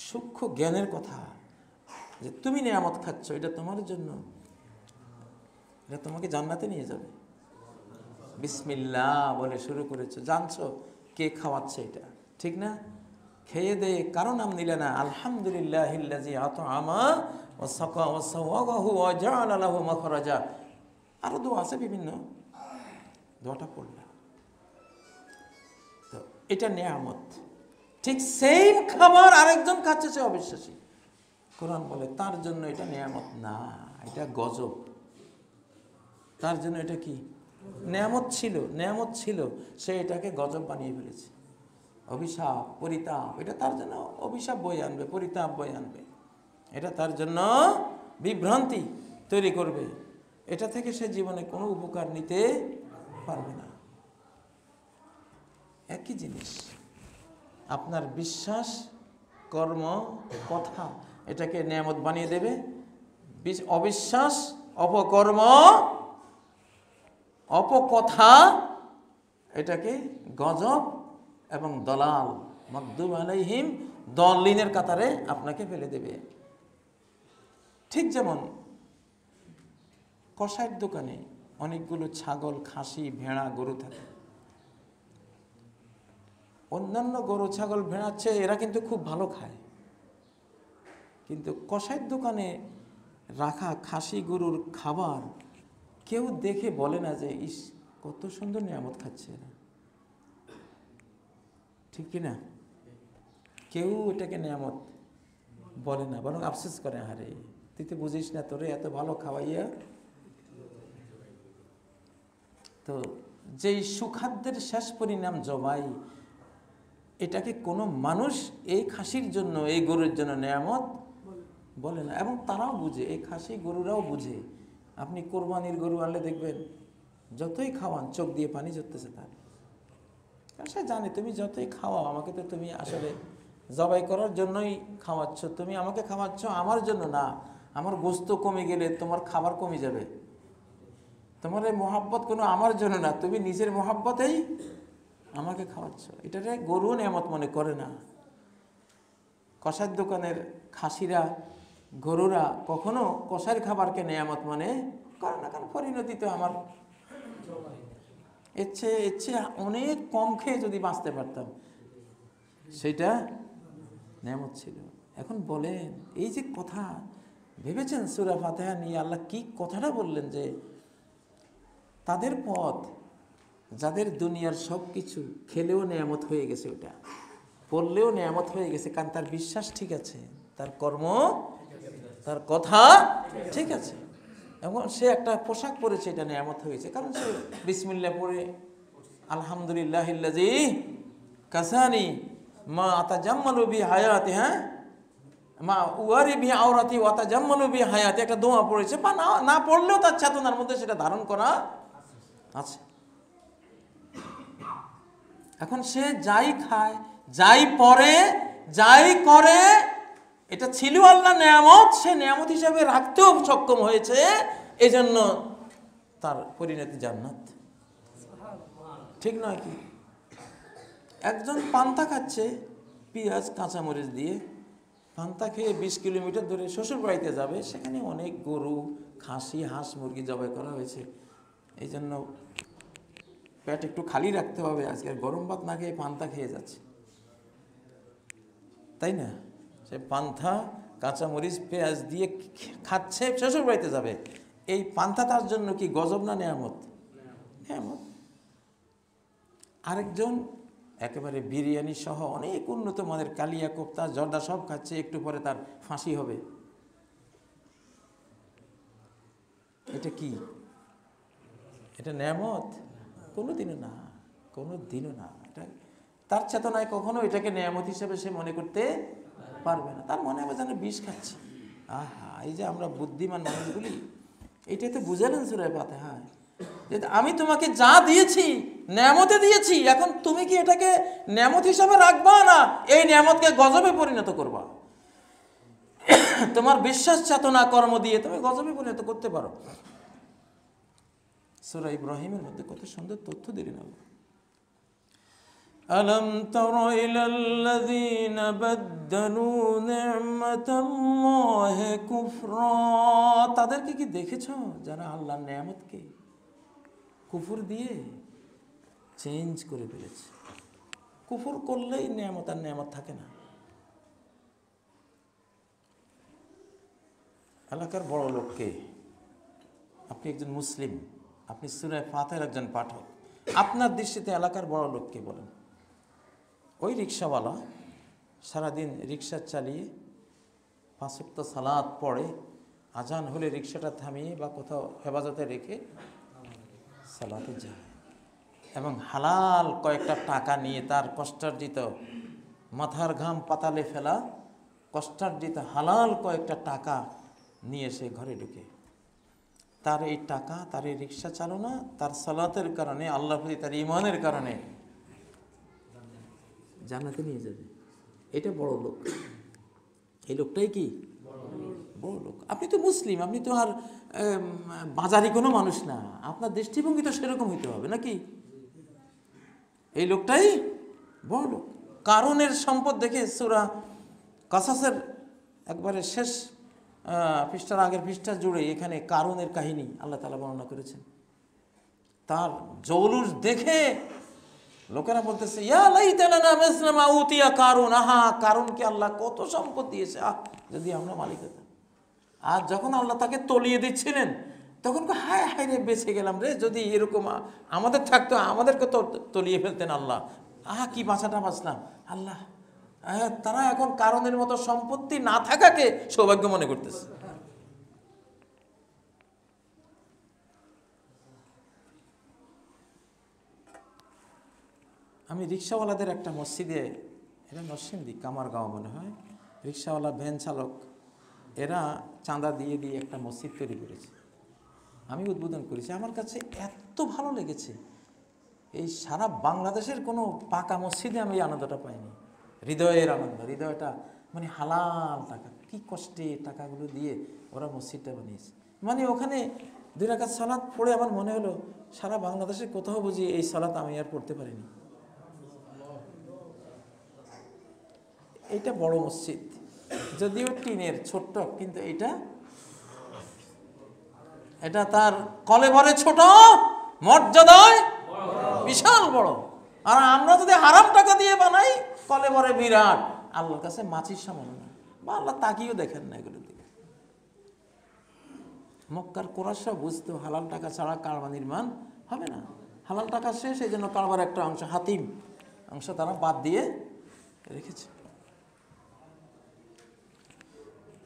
Speaker 1: সূক্ষ্ম জ্ঞানের কথা, যে তুমি নেয়ামত খাচ্ছ, এটা তোমার জন্য, এটা তোমাকে জান্নাতে নিয়ে যাবে। বিসমিল্লাহ বলে শুরু করেছো, জানছো কে খাওয়াচ্ছে, এটা ঠিক না? খেয়ে দে, কারো নাম নিলে না। আলহামদুলিল্লাহিল্লাযী আত'আমা ওয়া সাকা ওয়া সাওয়াগাহু ওয়া জাআলা লাহু মাখরাজা। আরো দোয়া আছে বিভিন্ন, দোয়াটা পড়লাম। তো এটা নেয়ামত। ঠিক সেম খাবার আরেকজন খাচ্ছে, সে অবিশ্বাসী। কোরআন বলে তার জন্য এটা নেয়ামত না, এটা গজব। তার জন্য এটা কি? নেয়ামত ছিল, সে এটাকে গজব বানিয়ে ফেলেছে। অভিশাপ, পরিতাপ, এটা তার জন্য অভিশাপ বয়ে আনবে, পরিতাপ বয়ে আনবে। এটা তার জন্য বিভ্রান্তি তৈরি করবে। এটা থেকে সে জীবনে কোনো উপকার নিতে পারবে না। একই জিনিস, আপনার বিশ্বাস, কর্ম, কথা এটাকে নেয়ামত বানিয়ে দেবে। অবিশ্বাস, অপকর্ম, অপকথা এটাকে গজব এবং দলাল, মাগদুব আলাইহিম, দলিনের কাতারে আপনাকে ফেলে দেবে। ঠিক যেমন কসাইয়ের দোকানে অনেকগুলো ছাগল, খাসি, ভেড়া, গরু থাকে। অন্যান্য গরু, ছাগল, ভেড়ার চেয়ে এরা কিন্তু খুব ভালো খায়, কিন্তু কসাইয়ের দোকানে রাখা খাসি, গরুর খাবার কেউ দেখে বলে না যে ইস কত সুন্দর নিয়ামত খাচ্ছে এরা, ঠিক কিনা? কেউ এটাকে নিয়ামত বলে না, বরং আফসোস করে, আরে তুই তো বুঝিস না, তোরে এত ভালো খাওয়াইয়া। তো যেই সুখাদ্যের শেষ পরিণাম জবাই, এটাকে কোনো মানুষ এই খাসির জন্য, এই গরুর জন্য নেয়ামত বলে না। এবং তারাও বুঝে, এই খাসি গরুরাও বুঝে। আপনি কোরবানির গরু আনলে দেখবেন যতই খাওয়ান চোখ দিয়ে পানি ঝরতেছে তার। কারণ সে জানে তুমি যতই খাওয়াও আমাকে তো তুমি আসলে জবাই করার জন্যই খাওয়াচ্ছ, তুমি আমাকে খাওয়াচ্ছ আমার জন্য না। আমার গোস্ত কমে গেলে তোমার খাবার কমে যাবে। তোমার এই মহাব্বত কোনো আমার জন্য না, তুমি নিজের মহাব্বতেই আমাকে খাওয়াচ্ছ। এটারে গরু নেয়ামত মনে করে না। কষার দোকানের খাসিরা, গরুরা কখনো কষার খাবারকে নেয়ামত মনে করে না, কারণ পরিণতি তো আমার এর চেয়ে অনেক কম খেয়ে যদি বাঁচতে পারতাম সেটা নেয়ামত ছিল। এখন বলেন, এই যে কথা ভেবেছেন সূরা ফাতিহা নিয়ে আল্লাহ কি কথাটা বললেন, যে তাদের পথ, যাদের দুনিয়ার সব কিছু খেলেও নেয়ামত হয়ে গেছে, ওটা পড়লেও নেয়ামত হয়ে গেছে, কারণ তার বিশ্বাস ঠিক আছে, তার কর্ম, তার কথা ঠিক আছে, এবং সে একটা পোশাক পরেছে, এটা নেয়ামত হয়েছে, কারণ সে বিসমিল্লাহ পড়ে আলহামদুলিল্লাহিল্লাযী কাসানি মা আতাজাম্মালু বি হায়াতি, হ্যাঁ মা উয়ারি বি আওরাতি ওয়া তাজাম্মালু বি হায়াতি, একটা দোয়া পড়েছে, বা না পড়লেও তার চেতনার মধ্যে সেটা ধারণ করা আছে। এখন সে যাই খায়, যাই পরে, যাই করে, এটা ছিল আল্লাহ নেয়ামত, সে নেয়ামত হিসাবে রাখতেও সক্ষম হয়েছে, এজন্য তার পরিণতি জান্নাত। ঠিক নয় কি? একজন পান্তা খাচ্ছে পেঁয়াজ কাঁচামরিচ দিয়ে, পান্তা খেয়ে 20 কিলোমিটার ধরে শ্বশুর বাড়িতে যাবে, সেখানে অনেক গরু, খাসি, হাঁস, মুরগি জবাই করা হয়েছে, এই জন্য পেট একটু খালি রাখতে হবে, আজকে গরম ভাত না খেয়ে পান্তা খেয়ে যাচ্ছে, তাই না? সে পান্তা কাঁচামরিচ পেঁয়াজ দিয়ে খাচ্ছে, শ্বশুর বাড়িতে যাবে, এই পান্তা তার জন্য কি গজব না নেয়ামত? নেয়ামত। আরেকজন একেবারে বিরিয়ানি সহ অনেক উন্নত মানের কালিয়া কোপ্তা, জর্দা সব খাচ্ছে, একটু পরে তার ফাঁসি হবে। এটা কি? এটা নেয়ামত? কোনোদিনও না, কোনোদিনও না। এটা তার চেতনায় কখনো এটাকে নেয়ামত হিসেবে সে মনে করতে পারবে না। তার মনে হবে যেন বিষ খাচ্ছে। আহা, এই যে আমরা বুদ্ধিমান মানুষগুলি, এইটাই তো বুঝালেন সূরা ফাতিহা, যে আমি তোমাকে যা দিয়েছি নেয়ামতে দিয়েছি, এখন তুমি কি এটাকে নেয়ামত হিসাবে রাখবা, না এই নেয়ামতকে গজবে পরিণত করবা? তোমার বিশ্বাস, চেতনা, কর্ম দিয়ে তুমি গজবে পরিণত করতে পারো। সূরা ইব্রাহিমের মধ্যে কত সুন্দর তথ্য দিলেন আল্লাহ। আলম তারা ইলাল্লাযীনা বাদদালু নি'মাতাল্লাহি কুফরা, তাদেরকে কি দেখেছো যারা আল্লাহর নেয়ামতকে কুফর দিয়ে চেঞ্জ করে ফেলেছে? কুফর করলেই নেয়ামত আর নেয়ামত থাকে না। এলাকার বড় লোককে, আপনি একজন মুসলিম, আপনি সূরা ফাতিহার একজন পাঠক, আপনার দৃষ্টিতে এলাকার বড় লোককে বলেন। ওই রিক্সাওয়ালা সারাদিন রিক্সা চালিয়ে 5 ওয়াক্ত সালাত পড়ে, আজান হলে রিক্সাটা থামিয়ে বা কোথাও হেফাজতে রেখে সালাতে যায়, এবং হালাল কয়েকটা টাকা নিয়ে তার কষ্টার্জিত, মাথার ঘাম পাতালে ফেলা কষ্টার্জিত হালাল কয়েকটা টাকা নিয়ে সে ঘরে ঢুকে, তার এই টাকা, তার এই রিক্সা চালনা, তার সালাতের কারণে, আল্লাহর প্রতি তার ঈমানের কারণে জান্নাতে নিয়ে যাবে। এটা বড় লোক। এই লোকটাই কি বড় লোক? আপনি তো মুসলিম, আপনি তো আর বাজারি কোনো মানুষ না, আপনার দৃষ্টিভঙ্গি তো সেরকম হইতে হবে নাকি? এই লোকটাই বড় লোক। কারুনের সম্পদ দেখে সূরা কাসাসের একবারে শেষ পৃষ্ঠার আগের পৃষ্ঠা জুড়ে এখানে কারুনের কাহিনী আল্লাহ তাআলা বর্ণনা করেছেন। তার জৌলুস দেখে লোকেরা বলতেছে, ইয়া লাইতানা মিসলা মা উতিয়া কারুন, আহা কারুনকে আল্লাহ কত সম্পদ দিয়েছে, যদি আমরা মালিক হতাম। আর যখন আল্লাহ তাকে তলিয়ে দিচ্ছিলেন, তখন হায় হায় রে, বেঁচে গেলাম রে, যদি এরকম আমাদের থাকতো, আমাদেরকে তো তলিয়ে ফেলতেন আল্লাহ, কি বাঁচাটা বাঁচলাম আল্লাহ। তারা এখন কারণের মতো সম্পত্তি না থাকাকে সৌভাগ্য মনে করতেছে। আমি রিক্সাওয়ালাদের একটা মসজিদে, এটা নরসিংদী কামারগাঁও মনে হয়, রিক্সাওয়ালা ভ্যান চালক এরা চাঁদা দিয়ে দিয়ে একটা মসজিদ তৈরি করেছে। আমি উদ্বোধন করেছি। আমার কাছে এত ভালো লেগেছে, এই সারা বাংলাদেশের কোনো পাকা মসজিদে আমি এই আনন্দটা পাইনি। হৃদয়ের আনন্দ, হৃদয়টা মানে হালাল টাকা, কি কষ্টে টাকাগুলো দিয়ে ওরা মসজিদটা বানিয়েছে। মানে ওখানে 2 রাকাত সালাত পড়ে আমার মনে হলো সারা বাংলাদেশে কোথাও বুঝি এই সালাত আমি আর পড়তে পারিনি। এটা বড় মসজিদ, যদিও টিনের ছোট্ট, কিন্তু এটা তার কলেবরে ছোট, মর্যাদায় বিশাল বড়। আর আমরা যদি হারাম টাকা দিয়ে বানাই, কলেবরে বিরাট, আল্লাহর কাছে মাছির সামান্য, বা আল্লাহ তাকিয়েও দেখেন না এগুলো দিকে। মক্কার কোরাইশরা বুঝতো হালাল টাকা ছাড়া কাবা নির্মাণ হবে না। হালাল টাকা শেষ, এই জন্য কাবার একটা অংশ, হাতিম অংশ তারা বাদ দিয়ে রেখেছে।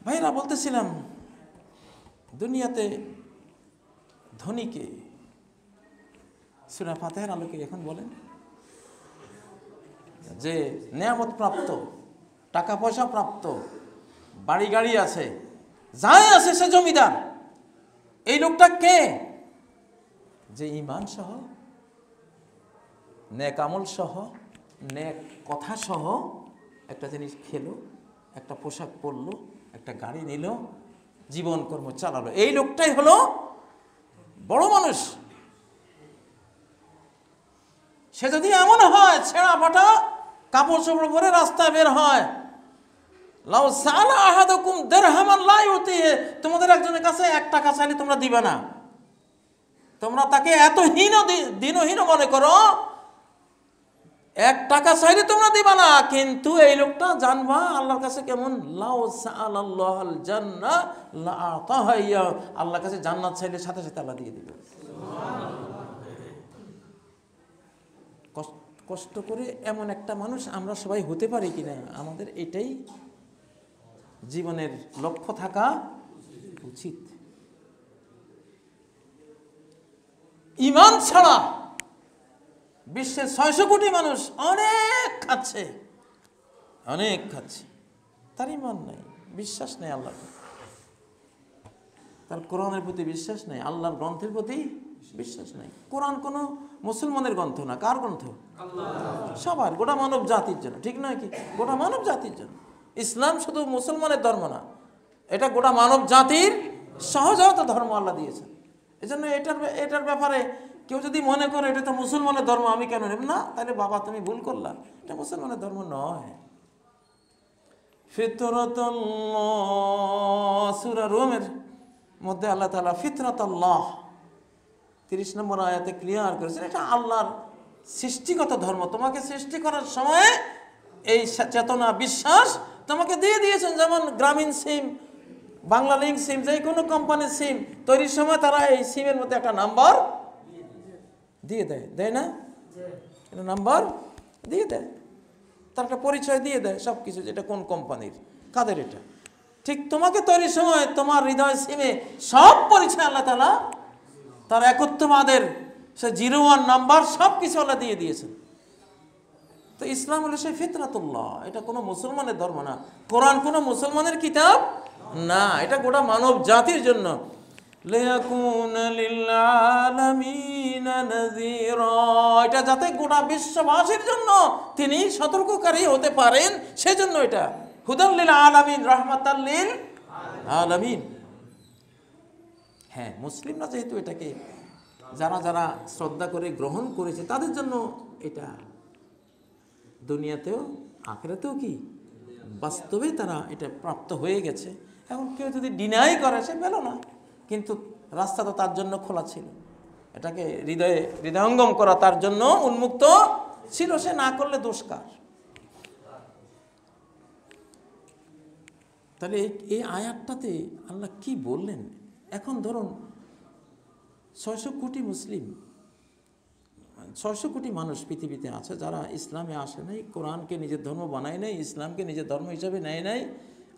Speaker 1: ভাইরা, বলতেছিলাম দুনিয়াতে ধনীকে সূরা ফাতিহার আলোকে এখন বলেন যে নেয়ামত প্রাপ্ত, টাকা পয়সা প্রাপ্ত, বাড়ি গাড়ি আছে, যাই আছে সে জমিদার, এই লোকটা কে? যে ঈমান সহ, নেক আমল সহ, নেক কথা সহ একটা জিনিস খেলো, একটা পোশাক পরলো, একটা গাড়ি নিল, জীবন কর্ম চালালো, এই লোকটাই হলো বড় মানুষ। সে যদি এমন হয় ছেঁড়া ফাটা কাপড় চোপড় পরে রাস্তায় বের হয়, লাউ সালা আহাদুকুম দিরহামান লা ইউতিহি, তোমাদের একজনের কাছে 1 টাকা চাইলে তোমরা দিবে না, তোমরা তাকে এত দিনহীন মনে করো, 1 টাকা চাইলে তোমরা দিবা না। কিন্তু এই লোকটা জানবা আল্লাহর কাছে কেমন, লাউ সাআলাল্লাহুল জান্নাহ লা আতাহা ইয়া, আল্লাহর কাছে জান্নাত চাইলে সাথে সাথে আল্লাহ দিয়ে দিবে। কষ্ট করে এমন একটা মানুষ আমরা সবাই হতে পারি কিনা, আমাদের এটাই জীবনের লক্ষ্য থাকা উচিত। ঈমান ছাড়া বিশ্বের 600 কোটি মানুষ অনেক খাচ্ছে, তার ঈমান নাই, বিশ্বাস নেই আল্লাহ, তার কোরআনের প্রতি বিশ্বাস নেই, আল্লাহর গ্রন্থের প্রতি বিশ্বাস নেই। কোরআন কোনো মুসলমানের গ্রন্থ না, কার গ্রন্থ? সবার, গোটা মানব জাতির জন্য, ঠিক নয় কি? গোটা মানব জাতির জন্য। ইসলাম শুধু মুসলমানের ধর্ম না, এটা গোটা মানব জাতির সহজাত ধর্ম আল্লাহ দিয়েছেন। এজন্য এটার ব্যাপারে কেউ যদি মনে করে এটা তো মুসলমানের ধর্ম, আমি কেন নেব না, তাহলে বাবা তুমি ভুল করলা, এটা মুসলমানের ধর্ম নয়। ফিতরাতুল্লাহ, সূরা রুমের মধ্যে আল্লাহ তাআলা ফিতরাতুল্লাহ 30 নম্বর আয়াতে ক্লিয়ার করেছেন, এটা আল্লাহর সৃষ্টিগত ধর্ম। তোমাকে সৃষ্টি করার সময় এই চেতনা, বিশ্বাস তোমাকে দিয়ে দিয়েছেন। যেমন গ্রামীণ সিম, বাংলা লিঙ্ক সিম, যে কোনো কোম্পানির সিম তৈরির সময় তারা এই সিমের মধ্যে একটা নাম্বার দিয়ে দেয়, দেয় না? এটা নাম্বার দিয়ে দেয়, তার একটা পরিচয় দিয়ে দেয়, সব কিছু, যেটা কোন কোম্পানির, কাদের এটা। ঠিক তোমাকে তৈরির সময় তোমার হৃদয় সিমে সব পরিচয় আল্লাহ তাআলা তার একত্ববাদের সে 01 নাম্বার সব কিছু আল্লাহ দিয়ে দিয়েছেন। তো ইসলাম হলো সেই ফিতরাতুল্লাহ, এটা কোনো মুসলমানের ধর্ম না, কোরআন কোনো মুসলমানের কিতাব না, এটা গোটা মানব জাতির জন্য। লিয়াকুনা লিল আলামিনা নাযীরা, এটা যাতে গোটা বিশ্ববাসীর জন্য তিনি সতর্ককারী হতে পারেন, সেজন্য এটা হুদাল লিল আলামিন, রাহমাতাল লিল আলামিন। হ্যাঁ, মুসলিমরা যেহেতু এটাকে যারা শ্রদ্ধা করে গ্রহণ করেছে, তাদের জন্য এটা দুনিয়াতেও আখিরাতেও কি বাস্তবে তারা এটা প্রাপ্ত হয়ে গেছে। এখন কেউ যদি ডিনাই করে, সে পেল না, কিন্তু রাস্তা তো তার জন্য খোলা ছিল, এটাকে হৃদয়ঙ্গম করা তার জন্য উন্মুক্ত ছিল, সে না করলে দোষ কার? তাহলে এই আয়াতটাতে আল্লাহ কি বললেন? এখন ধরুন 600 কোটি মুসলিম, 600 কোটি মানুষ পৃথিবীতে আছে যারা ইসলামে আসে নাই, কোরআনকে নিজের ধর্ম বানায় নাই, ইসলামকে নিজের ধর্ম হিসাবে নেয় নাই,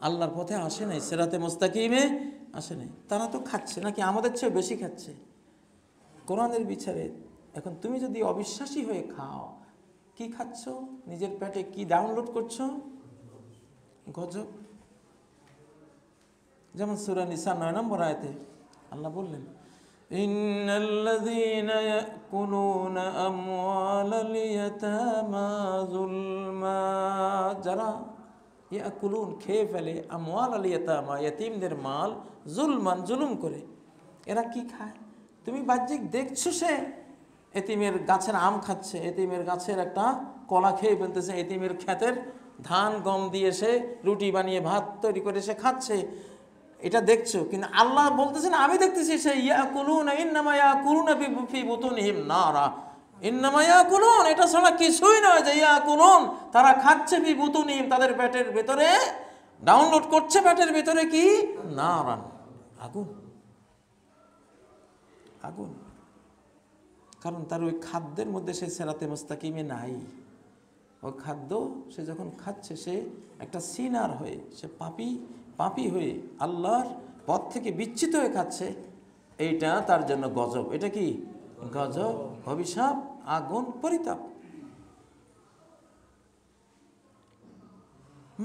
Speaker 1: আল্লাহর পথে আসে নাই, সিরাতে মুস্তাকিমে আসে নাই। তারা তো খাচ্ছে, নাকি আমাদের চেয়ে বেশি খাচ্ছে কোরআনের বিচারে। এখন তুমি যদি অবিশ্বাসী হয়ে খাও, কি খাচ্ছ, নিজের পেটে কি ডাউনলোড করছো? গজব। যেমন সূরা নিসা 9 নম্বর আয়াতে আল্লাহ বললেন, ইন্নাল্লাযীনা ইয়াকুলুনা আমওয়ালাল ইয়াতামা যুলমা, যারা ইয়াকুলুন খেয়ে ফেলে, আমওয়ালাল ইয়াতামা ইয়াতীমদের মাল, যুলমান জুলুম করে। এরা কি খায়? তুমি বাহ্যিক দেখছো সে এতিমের গাছের আম খাচ্ছে, এতিমের গাছের একটা কলা খেয়ে ফেলতেছে, এতিমের ক্ষেতের ধান গম দিয়ে সে রুটি বানিয়ে ভাত তৈরি করে সে খাচ্ছে, এটা দেখছো। কিন্তু আল্লাহ বলতেছেন আমি দেখতেছি সে ইয়াকুলুনা ইন্নামা ইয়াকুলুনা ফি বুতুনিহিম নারা, ইন্নামা ইয়াকুলুন, এটা ছাড়া কিছুই নয় যে ইয়াকুলুন, তারা খাচ্ছে ফি বুতুনিহিম, তাদের পেটের ভেতরে ডাউনলোড করছে, পেটের ভেতরে কি নারান, আগুন। আগুন, কারণ তার ওই খাদ্যের মধ্যে সে সিরাতে মুস্তাকিমে নাই। ওই খাদ্য সে যখন খাচ্ছে সে একটা সিনার হয়ে, সে পাপী হয়ে আল্লাহর পথ থেকে বিচ্যুত হয়ে খাচ্ছে। এইটা তার জন্য গজব। এটা কি গজব, অভিশাপ, আগুন, পরিতাপ।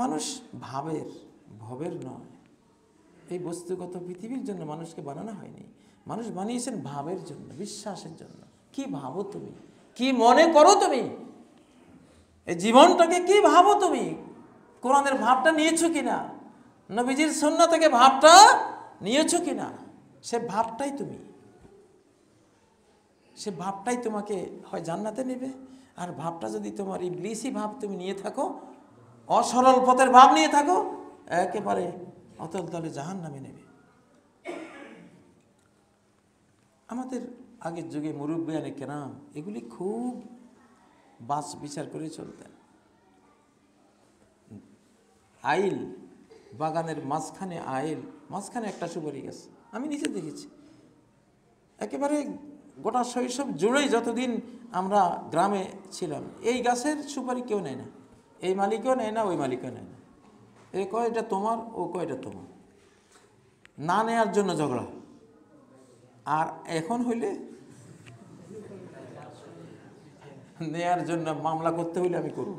Speaker 1: মানুষ ভবের নয়, এই বস্তুগত পৃথিবীর জন্য মানুষকে বানানো হয়নি। মানুষ বানিয়েছেন ভাবের জন্য, বিশ্বাসের জন্য। কি ভাবো তুমি, কি মনে করো তুমি, এই জীবনটাকে কি ভাবো তুমি, কোরআনের ভাবটা নিয়েছো কিনা, নবীজির সুন্নাহ থেকে ভাবটা নিয়েছো কিনা, সে ভাবটাই তুমি, সে ভাবটাই তোমাকে হয় জান্নাতে নেবে। আর ভাবটা যদি তোমার ইবলিসি ভাব তুমি নিয়ে থাকো, অসরল পথের ভাব নিয়ে থাকো, একেবারে অতল তলে জাহান্নামে নেবে। আমাদের আগের যুগে মুরব্বিয়ানে কেরাম এগুলি খুব বাছ বিচার করে চলতেন। আইল, বাগানের মাঝখানে আইল, মাঝখানে একটা সুপারি গাছ, আমি নিজে দেখেছি। একেবারে গোটা শৈশব জুড়েই যতদিন আমরা গ্রামে ছিলাম, এই গাছের সুপারি কেউ নেয় না, এই মালিকও নেয় না, ওই মালিকও নেয় না। এ কয় এটা তোমার, ও কয় এটা তোমার, না নেয়ার জন্য ঝগড়া। আর এখন হইলে নেয়ার জন্য মামলা করতে হইলে আমি করব।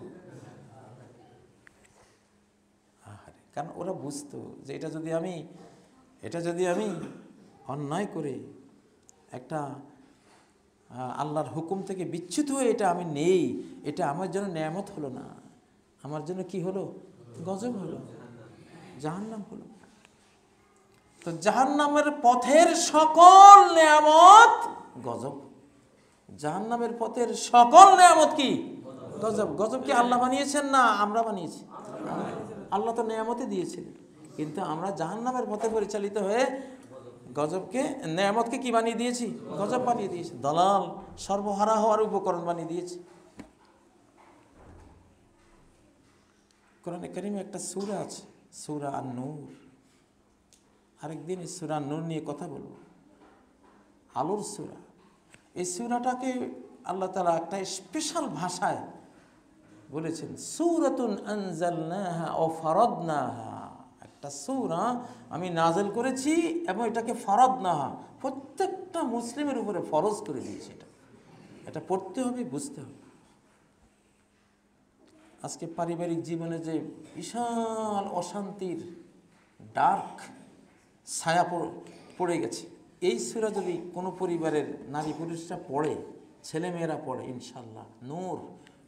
Speaker 1: কারণ ওরা বুঝতো যে এটা যদি আমি অন্যায় করে একটা আল্লাহর হুকুম থেকে বিচ্যুত হয়ে এটা আমি নেই, এটা আমার জন্য নেয়ামত হলো না, আমার জন্য কি হলো, গজব হলো, জাহান্নাম হলো। তো জাহান্নামের পথের সকল নেয়ামত গজব, জাহান্নামের পথের সকল নেয়ামত কি গজব। গজব কি আল্লাহ বানিয়েছেন না আমরা বানিয়েছি? আল্লাহ তো নেয়ামতই দিয়েছিলেন, কিন্তু আমরা জাহান্নামের পথে পরিচালিত হয়ে গজবকে, নেয়ামতকে কি বানিয়ে দিয়েছি, গজব বানিয়ে দিয়েছি, দলাল, সর্বহারা হওয়ার উপকরণ বানিয়ে দিয়েছি। কোরআনে কারিমে একটা সূরা আছে, সূরা আন-নূর। আরেকদিন এই সূরা নূর নিয়ে কথা বলবো, আলোর সূরা। এই সূরাটাকে আল্লাহ তাআলা একটা স্পেশাল ভাষায় বলেছেন, সূরাতুন আনজালনাহা ওয়া ফারাদনাহা, একটা সূরা আমি নাযিল করেছি এবং এটাকে ফারাদনাহা, প্রত্যেকটা মুসলিমের উপরে ফরজ করে দিয়েছি। এটা পড়তে হবে, বুঝতে হবে। আজকে পারিবারিক জীবনে যে বিশাল অশান্তির ডার্ক ছায়া পড়ে গেছে, এই সূরা যদি কোনো পরিবারের নারী পুরুষরা পড়ে, ছেলেমেয়েরা পড়ে, ইনশাল্লাহ নূর।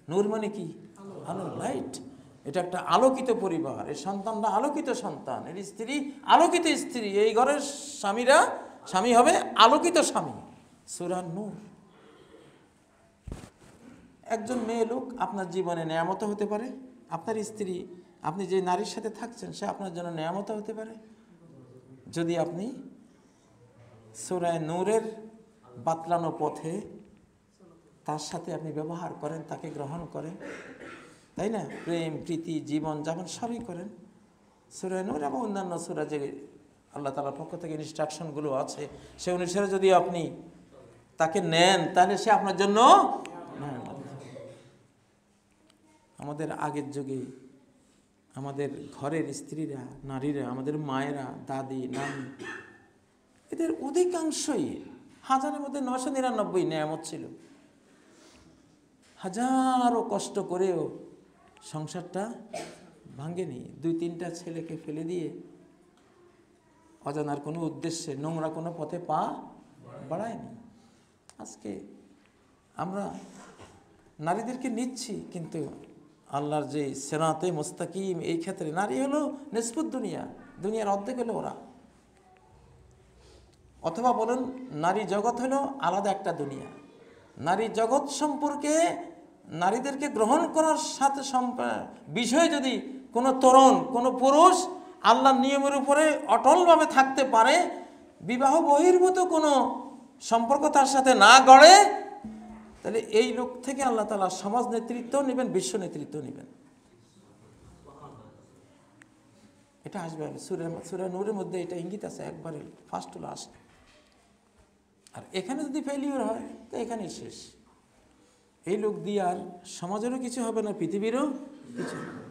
Speaker 1: নূর মানে কি? আলো, লাইট। এটা একটা আলোকিত পরিবার, এর সন্তানরা আলোকিত সন্তান, এর স্ত্রী আলোকিত স্ত্রী, এই ঘরের স্বামী হবে আলোকিত স্বামী। সূরা নূর। একজন মেয়ে লোক আপনার জীবনে নেয়ামত হতে পারে, আপনার স্ত্রী, আপনি যে নারীর সাথে থাকছেন সে আপনার জন্য নেয়ামত হতে পারে, যদি আপনি সূরা নূরের বাতলানো পথে তার সাথে আপনি ব্যবহার করেন, তাকে গ্রহণ করেন, তাই না? প্রেম, প্রীতি, জীবন যাপন সবই করেন। সূরা নূর এবং অন্যান্য সূরা যে আল্লাহ তাআলার পক্ষ থেকে ইনস্ট্রাকশনগুলো আছে, সে অনুসারে যদি আপনি তাকে নেন, তাহলে সে আপনার জন্য। আমাদের আগের যুগে আমাদের ঘরের স্ত্রীরা, নারীরা, আমাদের মায়েরা, দাদি, নানি, এদের অধিকাংশই 1000-এর মধ্যে 999 নেয়ামত ছিল। হাজারো কষ্ট করেও সংসারটা ভাঙেনি। 2-3টা ছেলেকে ফেলে দিয়ে অজানার কোনো উদ্দেশ্যে নোংরা কোনো পথে পা বাড়ায়নি। আজকে আমরা নারীদেরকে নিচ্ছি, কিন্তু আল্লাহর যে সিরাতে মুস্তাকিম, এই ক্ষেত্রে নারী হলো নিসফুদ দুনিয়া, দুনিয়ার অর্ধেক হলো ওরা। অথবা বলুন নারী জগৎ হলো আলাদা একটা দুনিয়া। নারী জগৎ সম্পর্কে নারীদেরকে গ্রহণ করার সাথে বিষয়ে যদি কোনো তরুণ, কোনো পুরুষ আল্লাহর নিয়মের উপরে অটলভাবে থাকতে পারে, বিবাহ বহির্ভূত কোনো সম্পর্ক তার সাথে না গড়ে, তাহলে এই লোক থেকে আল্লাহ তাআলা সমাজ নেতৃত্ব নেবেন, বিশ্ব নেতৃত্ব নেবেন। এটা আসবে সূরা নূরের মধ্যে এটা ইঙ্গিত আছে, একবারে ফার্স্ট টু লাস্ট। আর এখানে যদি ফেলিওর হয় তো এখানেই শেষ। এই লোক দিয়ে আর সমাজেরও কিছু হবে না, পৃথিবীরও কিছু হবে না।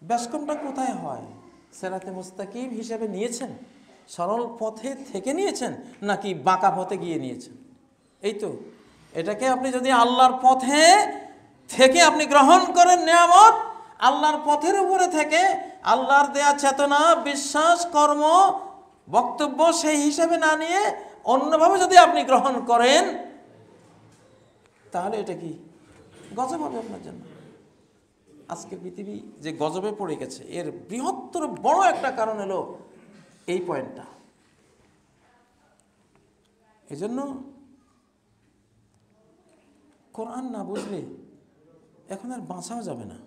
Speaker 1: ব্যাসকমটা কোথায় হয়? সিরাতে মুস্তাকিম হিসাবে নিয়েছেন, সরল পথে থেকে নিয়েছেন, নাকি বাঁকা পথে গিয়ে নিয়েছেন? এই তো, এটাকে আপনি যদি আল্লাহর পথে থেকে আপনি গ্রহণ করেন নিয়ামত, আল্লাহর পথের উপরে থেকে আল্লাহর দেয়া চেতনা, বিশ্বাস, কর্ম, বক্তব্য সেই হিসাবে না নিয়ে অন্যভাবে যদি আপনি গ্রহণ করেন, তাহলে এটা কি গজব হবে আপনার জন্য। আজকে পৃথিবী যে গজবে পড়ে গেছে, এর বৃহত্তর বড় একটা কারণ হলো এই পয়েন্টটা। এজন্য কোরআন না বুঝলে এখন আর বাঁচাও যাবে না।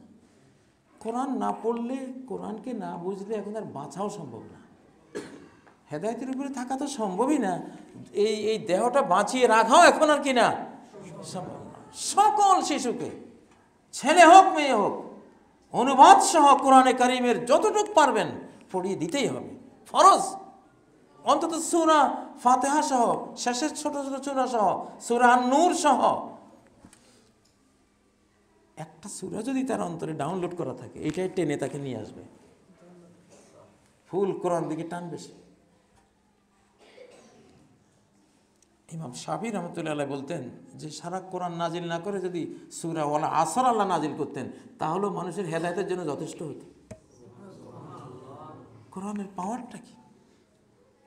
Speaker 1: কোরআন না পড়লে, কোরআনকে না বুঝলে এখন আর বাঁচাও সম্ভব না। হেদায়েতের উপরে থাকা তো সম্ভবই না, এই দেহটা বাঁচিয়ে রাখাও এখন আর কি না সম্ভব না। সকল শিশুকে, ছেলে হোক মেয়ে হোক, অনুবাদ সহ কোরআনে কারিমের যতটুক পারবেন পড়িয়ে দিতেই হবে, ফরজ। অন্তত সূরা ফাতিহা সহ, শেষের ছোট ছোট সূরা সহ, সূরা নূর সহ একটা সূরা যদি তার অন্তরে ডাউনলোড করা থাকে, এটাই টেনে তাকে নিয়ে আসবে, ফুল কোরআন দিকে টানবে সে। ইমাম শাফি রহমতুল্লাহ আলাইহি বলতেন যে সারা কোরআন নাজিল না করে যদি সূরা ওয়াল আসর আল্লাহ নাজিল করতেন, তাহলে মানুষের হেদায়েতের জন্য যথেষ্ট হতো। কোরআনের পাওয়ারটা কি!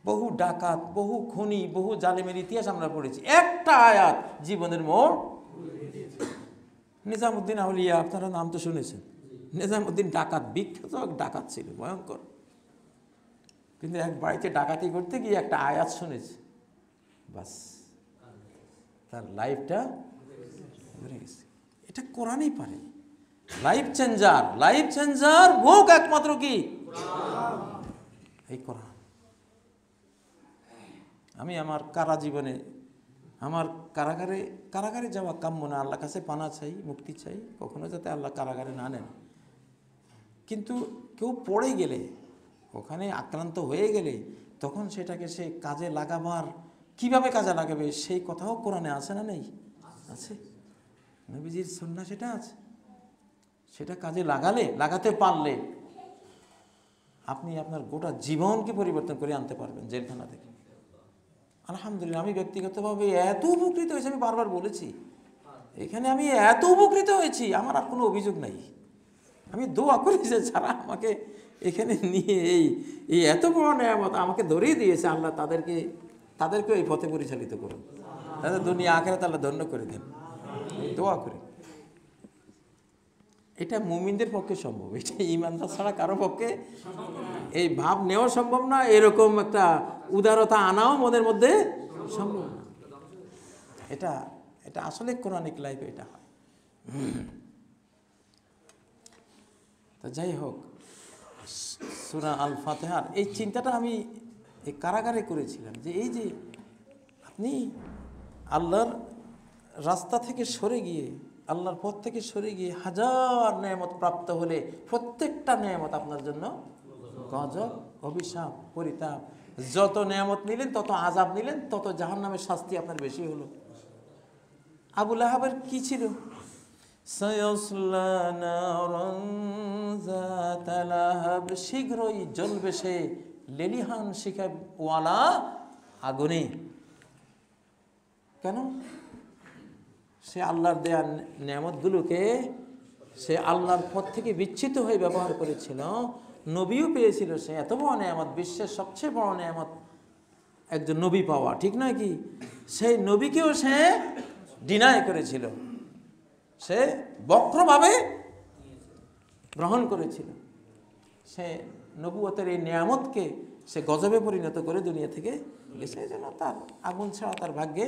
Speaker 1: বহু ডাকাত, বহু খুনি, বহু জালেমের ইতিহাস আমরা পড়েছি, একটা আয়াত জীবনের মোড়। নিজামুদ্দিন আউলিয়া, আপনারা নাম তো শুনেছেন। নিজামুদ্দিন ডাকাত, বিখ্যাত ডাকাত ছিল, ভয়ঙ্কর। কিন্তু এক বাড়িতে ডাকাতি করতে গিয়ে একটা আয়াত শুনেছে, বাস তার লাইফটা ঘুরে গেছে। এটা কোরআনই পারে লাইফ চেঞ্জার। লাইফ চেঞ্জার বুক একমাত্র কি এই কোরআন। আমি আমার কারা জীবনে, আমার কারাগারে যাওয়া কাম্য না, আল্লাহর কাছে পানা চাই, মুক্তি চাই, কখনো যাতে আল্লাহ কারাগারে না নেন। কিন্তু কেউ পড়ে গেলে, ওখানে আক্রান্ত হয়ে গেলে, তখন সেটাকে সে কাজে লাগাবার, কিভাবে কাজে লাগাবে সেই কথাও কোরআনে আছে না নেই? আছে। নবীজির সুন্নাহ সেটা আছে। সেটা কাজে লাগাতে পারলে আপনি আপনার গোটা জীবনকে পরিবর্তন করে আনতে পারবেন জেলখানা থেকে। আলহামদুলিল্লাহ, আমি ব্যক্তিগতভাবে এত উপকৃত হয়েছি, আমি বারবার বলেছি এখানে আমি এত উপকৃত হয়েছি, আমার আর কোনো অভিযোগ নাই। আমি দোয়া করি যে যারা আমাকে এখানে নিয়ে এই এত বড় নেয়ামত আমাকে ধরিয়ে দিয়েছে, আল্লাহ তাদেরকে এই পথে পরিচালিত করুন, তাদের দুনিয়া আখিরাত আল্লাহ ধন্য করে দেন, দোয়া করি। এটা মুমিনদের পক্ষে সম্ভব, এটা ঈমানদার ছাড়া কারো পক্ষে এই ভাব নেওয়া সম্ভব না, এরকম একটা উদারতা আনাও মনের মধ্যে সম্ভব না। এটা আসলে কোরআনিক লাইফে এটা হয়। তো যাই হোক, সূরা আল ফাতিহার এই চিন্তাটা আমি এই কারাগারে করেছিলাম, যে এই যে আপনি আল্লাহর রাস্তা থেকে সরে গিয়ে, আল্লাহর পথ থেকে সরে গিয়ে হাজার নেয়ামত প্রাপ্ত হলে প্রত্যেকটা নেয়ামত আপনার জন্য গজব, অভিশাপ, পরিতাপ। যত নেয়ামত নিলেন তত আযাব নিলেন, তত জাহান্নামের শাস্তি আপনার বেশি হলো। আবু লাহাবের কি ছিল? সায়াসলা নারান যাতা লাহাব, শীঘ্রই জ্বলবে সে লেলিহান শিখাওয়ালা আগুনে। কেন? সে আল্লাহর দেয়া নেয়ামতগুলোকে সে আল্লাহর পথ থেকে বিচ্ছিত হয়ে ব্যবহার করেছিল। নবীও পেয়েছিল, সে এত বড় নেয়ামত, বিশ্বের সবচেয়ে বড় নেয়ামত একজন নবী পাওয়া, ঠিক নয় কি? সেই নবীকেও সে ডিনাই করেছিল, সে বক্রভাবে গ্রহণ করেছিল। সে নবুয়তের এই নিয়ামতকে সে গজবে পরিণত করে দুনিয়া থেকে গেছে। এই জন্য তার আগুন ছাড়া তার ভাগ্যে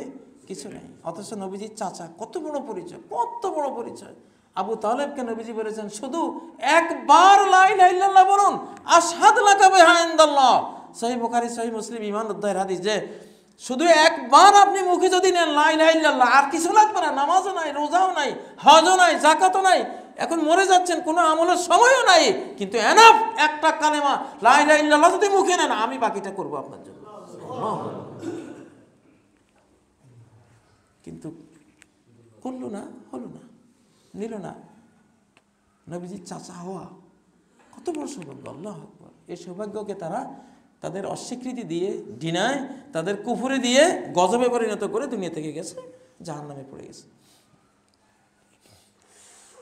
Speaker 1: কিছু নেই। অথচ নবীজির চাচা, কত বড় পরিচয়, কত বড় পরিচয়। আবু তালেবকে নবীজি বলেছেন, শুধু একবার লা ইলাহা ইল্লাল্লাহ বলুন, আশহাদু লাকা বিহা ইনদাল্লাহ। সহিহ বুখারী, সহিহ মুসলিম, ঈমান অধ্যায়ের হাদিস, যে শুধু একবার আপনি মুখে যদি নেন লা ইলাহা ইল্লাল্লাহ, আর কিছু লাগবে না, নামাজও নাই, রোজাও নাই, হজও নাই, যাকাতও নাই, এখন মরে যাচ্ছেন, কোনো আমলের সময়ও নাই, কিন্তু এনাফ একটা কালেমা লা ইলাহা ইল্লাল্লাহ যদি মুখে নেন, আমি বাকিটা করব আপনার জন্য। কিন্তু করলো না, হলো না, নিল না। নবীজির চাচা হওয়া কত বড় সৌভাগ্য, আল্লাহু আকবার। এই সৌভাগ্যকে তারা তাদের অস্বীকৃতি দিয়ে, ডিনায়, তাদের কুফরে দিয়ে গজবে পরিণত করে দুনিয়া থেকে গেছে, জাহান্নামে পড়ে গেছে।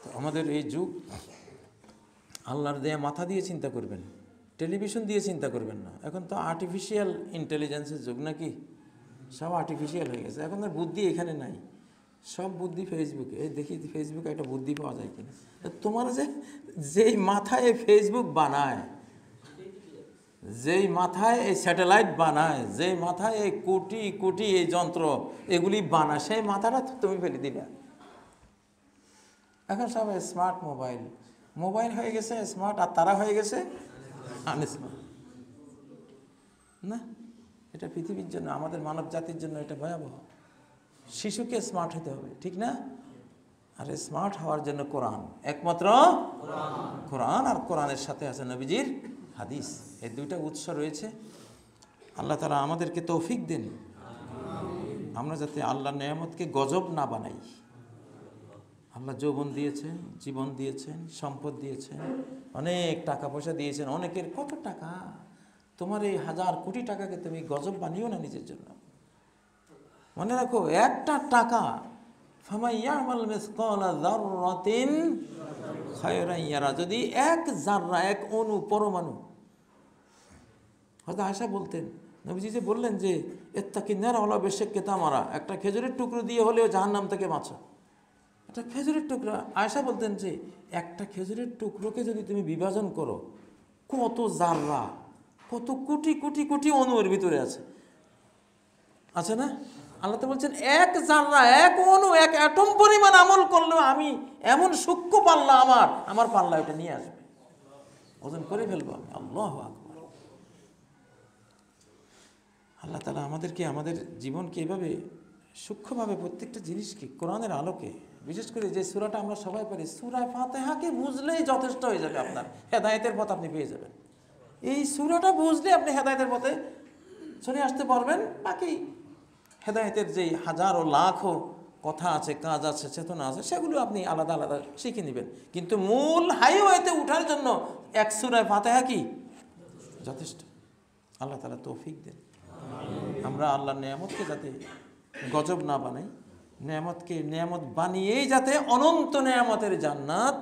Speaker 1: তো আমাদের এই যুগ, আল্লাহর দেয়া মাথা দিয়ে চিন্তা করবেন, টেলিভিশন দিয়ে চিন্তা করবেন না। এখন তো আর্টিফিশিয়াল ইন্টেলিজেন্সের যুগ, নাকি? সব আর্টিফিশিয়াল হয়ে গেছে। এখন আর বুদ্ধি এখানে নাই, সব বুদ্ধি ফেসবুকে। এই দেখি ফেসবুকে একটা বুদ্ধি পাওয়া যায় কিনা। তোমার যেই মাথায় ফেসবুক বানায়, যেই মাথায় এই স্যাটেলাইট বানায়, যেই মাথায় এই কোটি কোটি এই যন্ত্র এগুলি বানায়, সেই মাথাটা তুমি ফেলে দিলে। এখন সব স্মার্ট মোবাইল, মোবাইল হয়ে গেছে স্মার্ট, আর তারা হয়ে গেছে আনস্মার্ট। না, এটা পৃথিবীর জন্য, আমাদের মানব জাতির জন্য এটা ভয়াবহ। শিশুকে স্মার্ট হতে হবে, ঠিক না? আর স্মার্ট হওয়ার জন্য কোরআন, একমাত্র কোরআন, আর কোরআনের সাথে আছে নবীজির হাদিস। এই দুইটা উৎস রয়েছে। আল্লাহ তাআলা আমাদেরকে তৌফিক দেন, আমরা যাতে আল্লাহর নেয়ামতকে গজব না বানাই। আল্লাহ যৌবন দিয়েছেন, জীবন দিয়েছেন, সম্পদ দিয়েছেন, অনেক টাকা পয়সা দিয়েছেন। অনেকের কত টাকা, তোমার এই হাজার কোটি টাকাকে তুমি গজব বানিও না নিজের জন্য। মনে রাখো, একটা টাকা, ফামান ইয়ামাল মিসকালা যাররাতিন খায়রান ইয়ারা, যদি এক জাররা, এক অণু, পরমাণু। হযরত আয়েশা বলতেন, নবীজি যে বললেন যে ইত্তাকিন নার ওয়ালা বিশিক্কি তামারা, একটা খেজুরের টুকরো দিয়ে হলেও জাহান্নাম থেকে বাঁচো। একটা খেজুরের টুকরা, আয়েশা বলতেন যে একটা খেজুরের টুকরোকে যদি তুমি বিভাজন করো, কত জাররা, কত কোটি কোটি কোটি অণুর ভিতরে আছে না? আল্লাহ তো বলছেন, এক জাররা, এক অণু, এক অ্যাটম পরিমাণ আমল করলেও আমি এমন সূক্ষ্ম পাল্লা, আমার পাল্লা এটা নিয়ে আসবে, ওজন করে ফেলবো আমি। আল্লাহু আকবার। আল্লাহ তাআলা আমাদেরকে, আমাদের জীবনকে এভাবে সূক্ষ্মভাবে প্রত্যেকটা জিনিসকে কোরআনের আলোকে, বিশেষ করে যে সূরাটা আমরা সবাই পারি, সূরা ফাতিহাকে বুঝলেই যথেষ্ট হয়ে যাবে, আপনার হেদায়েতের পথ আপনি পেয়ে যাবেন। এই সূরাটা বুঝলে আপনি হেদায়েতের পথে চলে আসতে পারবেন। বাকি হেদায়েতের যেই হাজারো লাখো কথা আছে, কাজ আছে, চেতনা আছে, সেগুলো আপনি আলাদা আলাদা শিখে নেবেন। কিন্তু মূল হাইওয়েতে ওঠার জন্য এক সূরা ফাতিহা কি যথেষ্ট। আল্লাহ তাআলা তৌফিক দেন, আমরা আল্লাহর নেয়ামতকে যাতে গজব না বানাই, নেয়ামতকে নেয়ামত বানিয়েই যাতে অনন্ত নেয়ামতের জান্নাত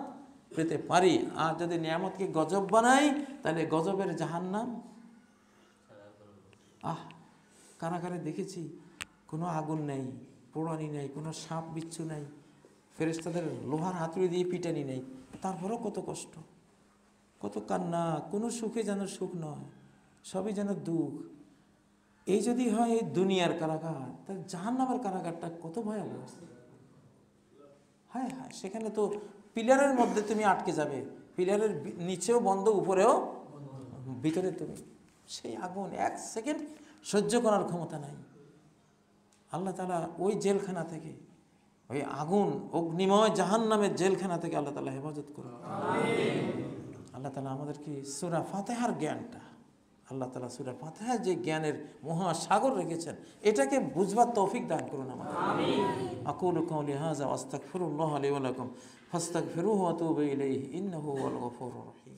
Speaker 1: পেতে পারি। আর যদি নেয়ামতকে গজব বানাই, তাহলে গজবের জাহান্নাম। কারাগারে দেখেছি, কোনো আগুন নেই, পোড়ানি নেই, কোনো সাপ বিচ্ছু নেই, ফেরেশতাদের লোহার হাতুড়ি দিয়ে পিটানি নেই, তারপরেও কত কষ্ট, কত কান্না, কোনো সুখে যেন সুখ নয়, সবই যেন দুঃখ। এই যদি হয় এই দুনিয়ার কারাগার, তাহলে জাহান্নামের কারাগারটা কত ভয়াবহ। হ্যাঁ, সেখানে তো পিলারের মধ্যে তুমি আটকে যাবে, পিলারের নিচেও বন্ধ, উপরেও, ভিতরে তুমি, সেই আগুন এক সেকেন্ড সহ্য করার ক্ষমতা নাই। আল্লাহ তাআলা ওই জেলখানা থেকে, ওই আগুন অগ্নিময় জাহান্নামের জেলখানা থেকে আল্লাহ তাআলা হেফাজত করুন। আল্লাহ তাআলা আমাদেরকে সূরা ফাতিহার জ্ঞানটা, আল্লাহ তাআলা সূরা ফাতিহার যে জ্ঞানের মহাসাগর রেখেছেন, এটাকে বুঝবার তৌফিক দান করুন আমাদের। আকুলু কাওলি হাযা ওয়া আস্তাগফিরুল্লাহ লি ওয়া লাকুম ফাস্তাগফিরুহু ওয়া তুবু ইলাইহি ইন্নাহু হুয়াল গফুরুর রহিম।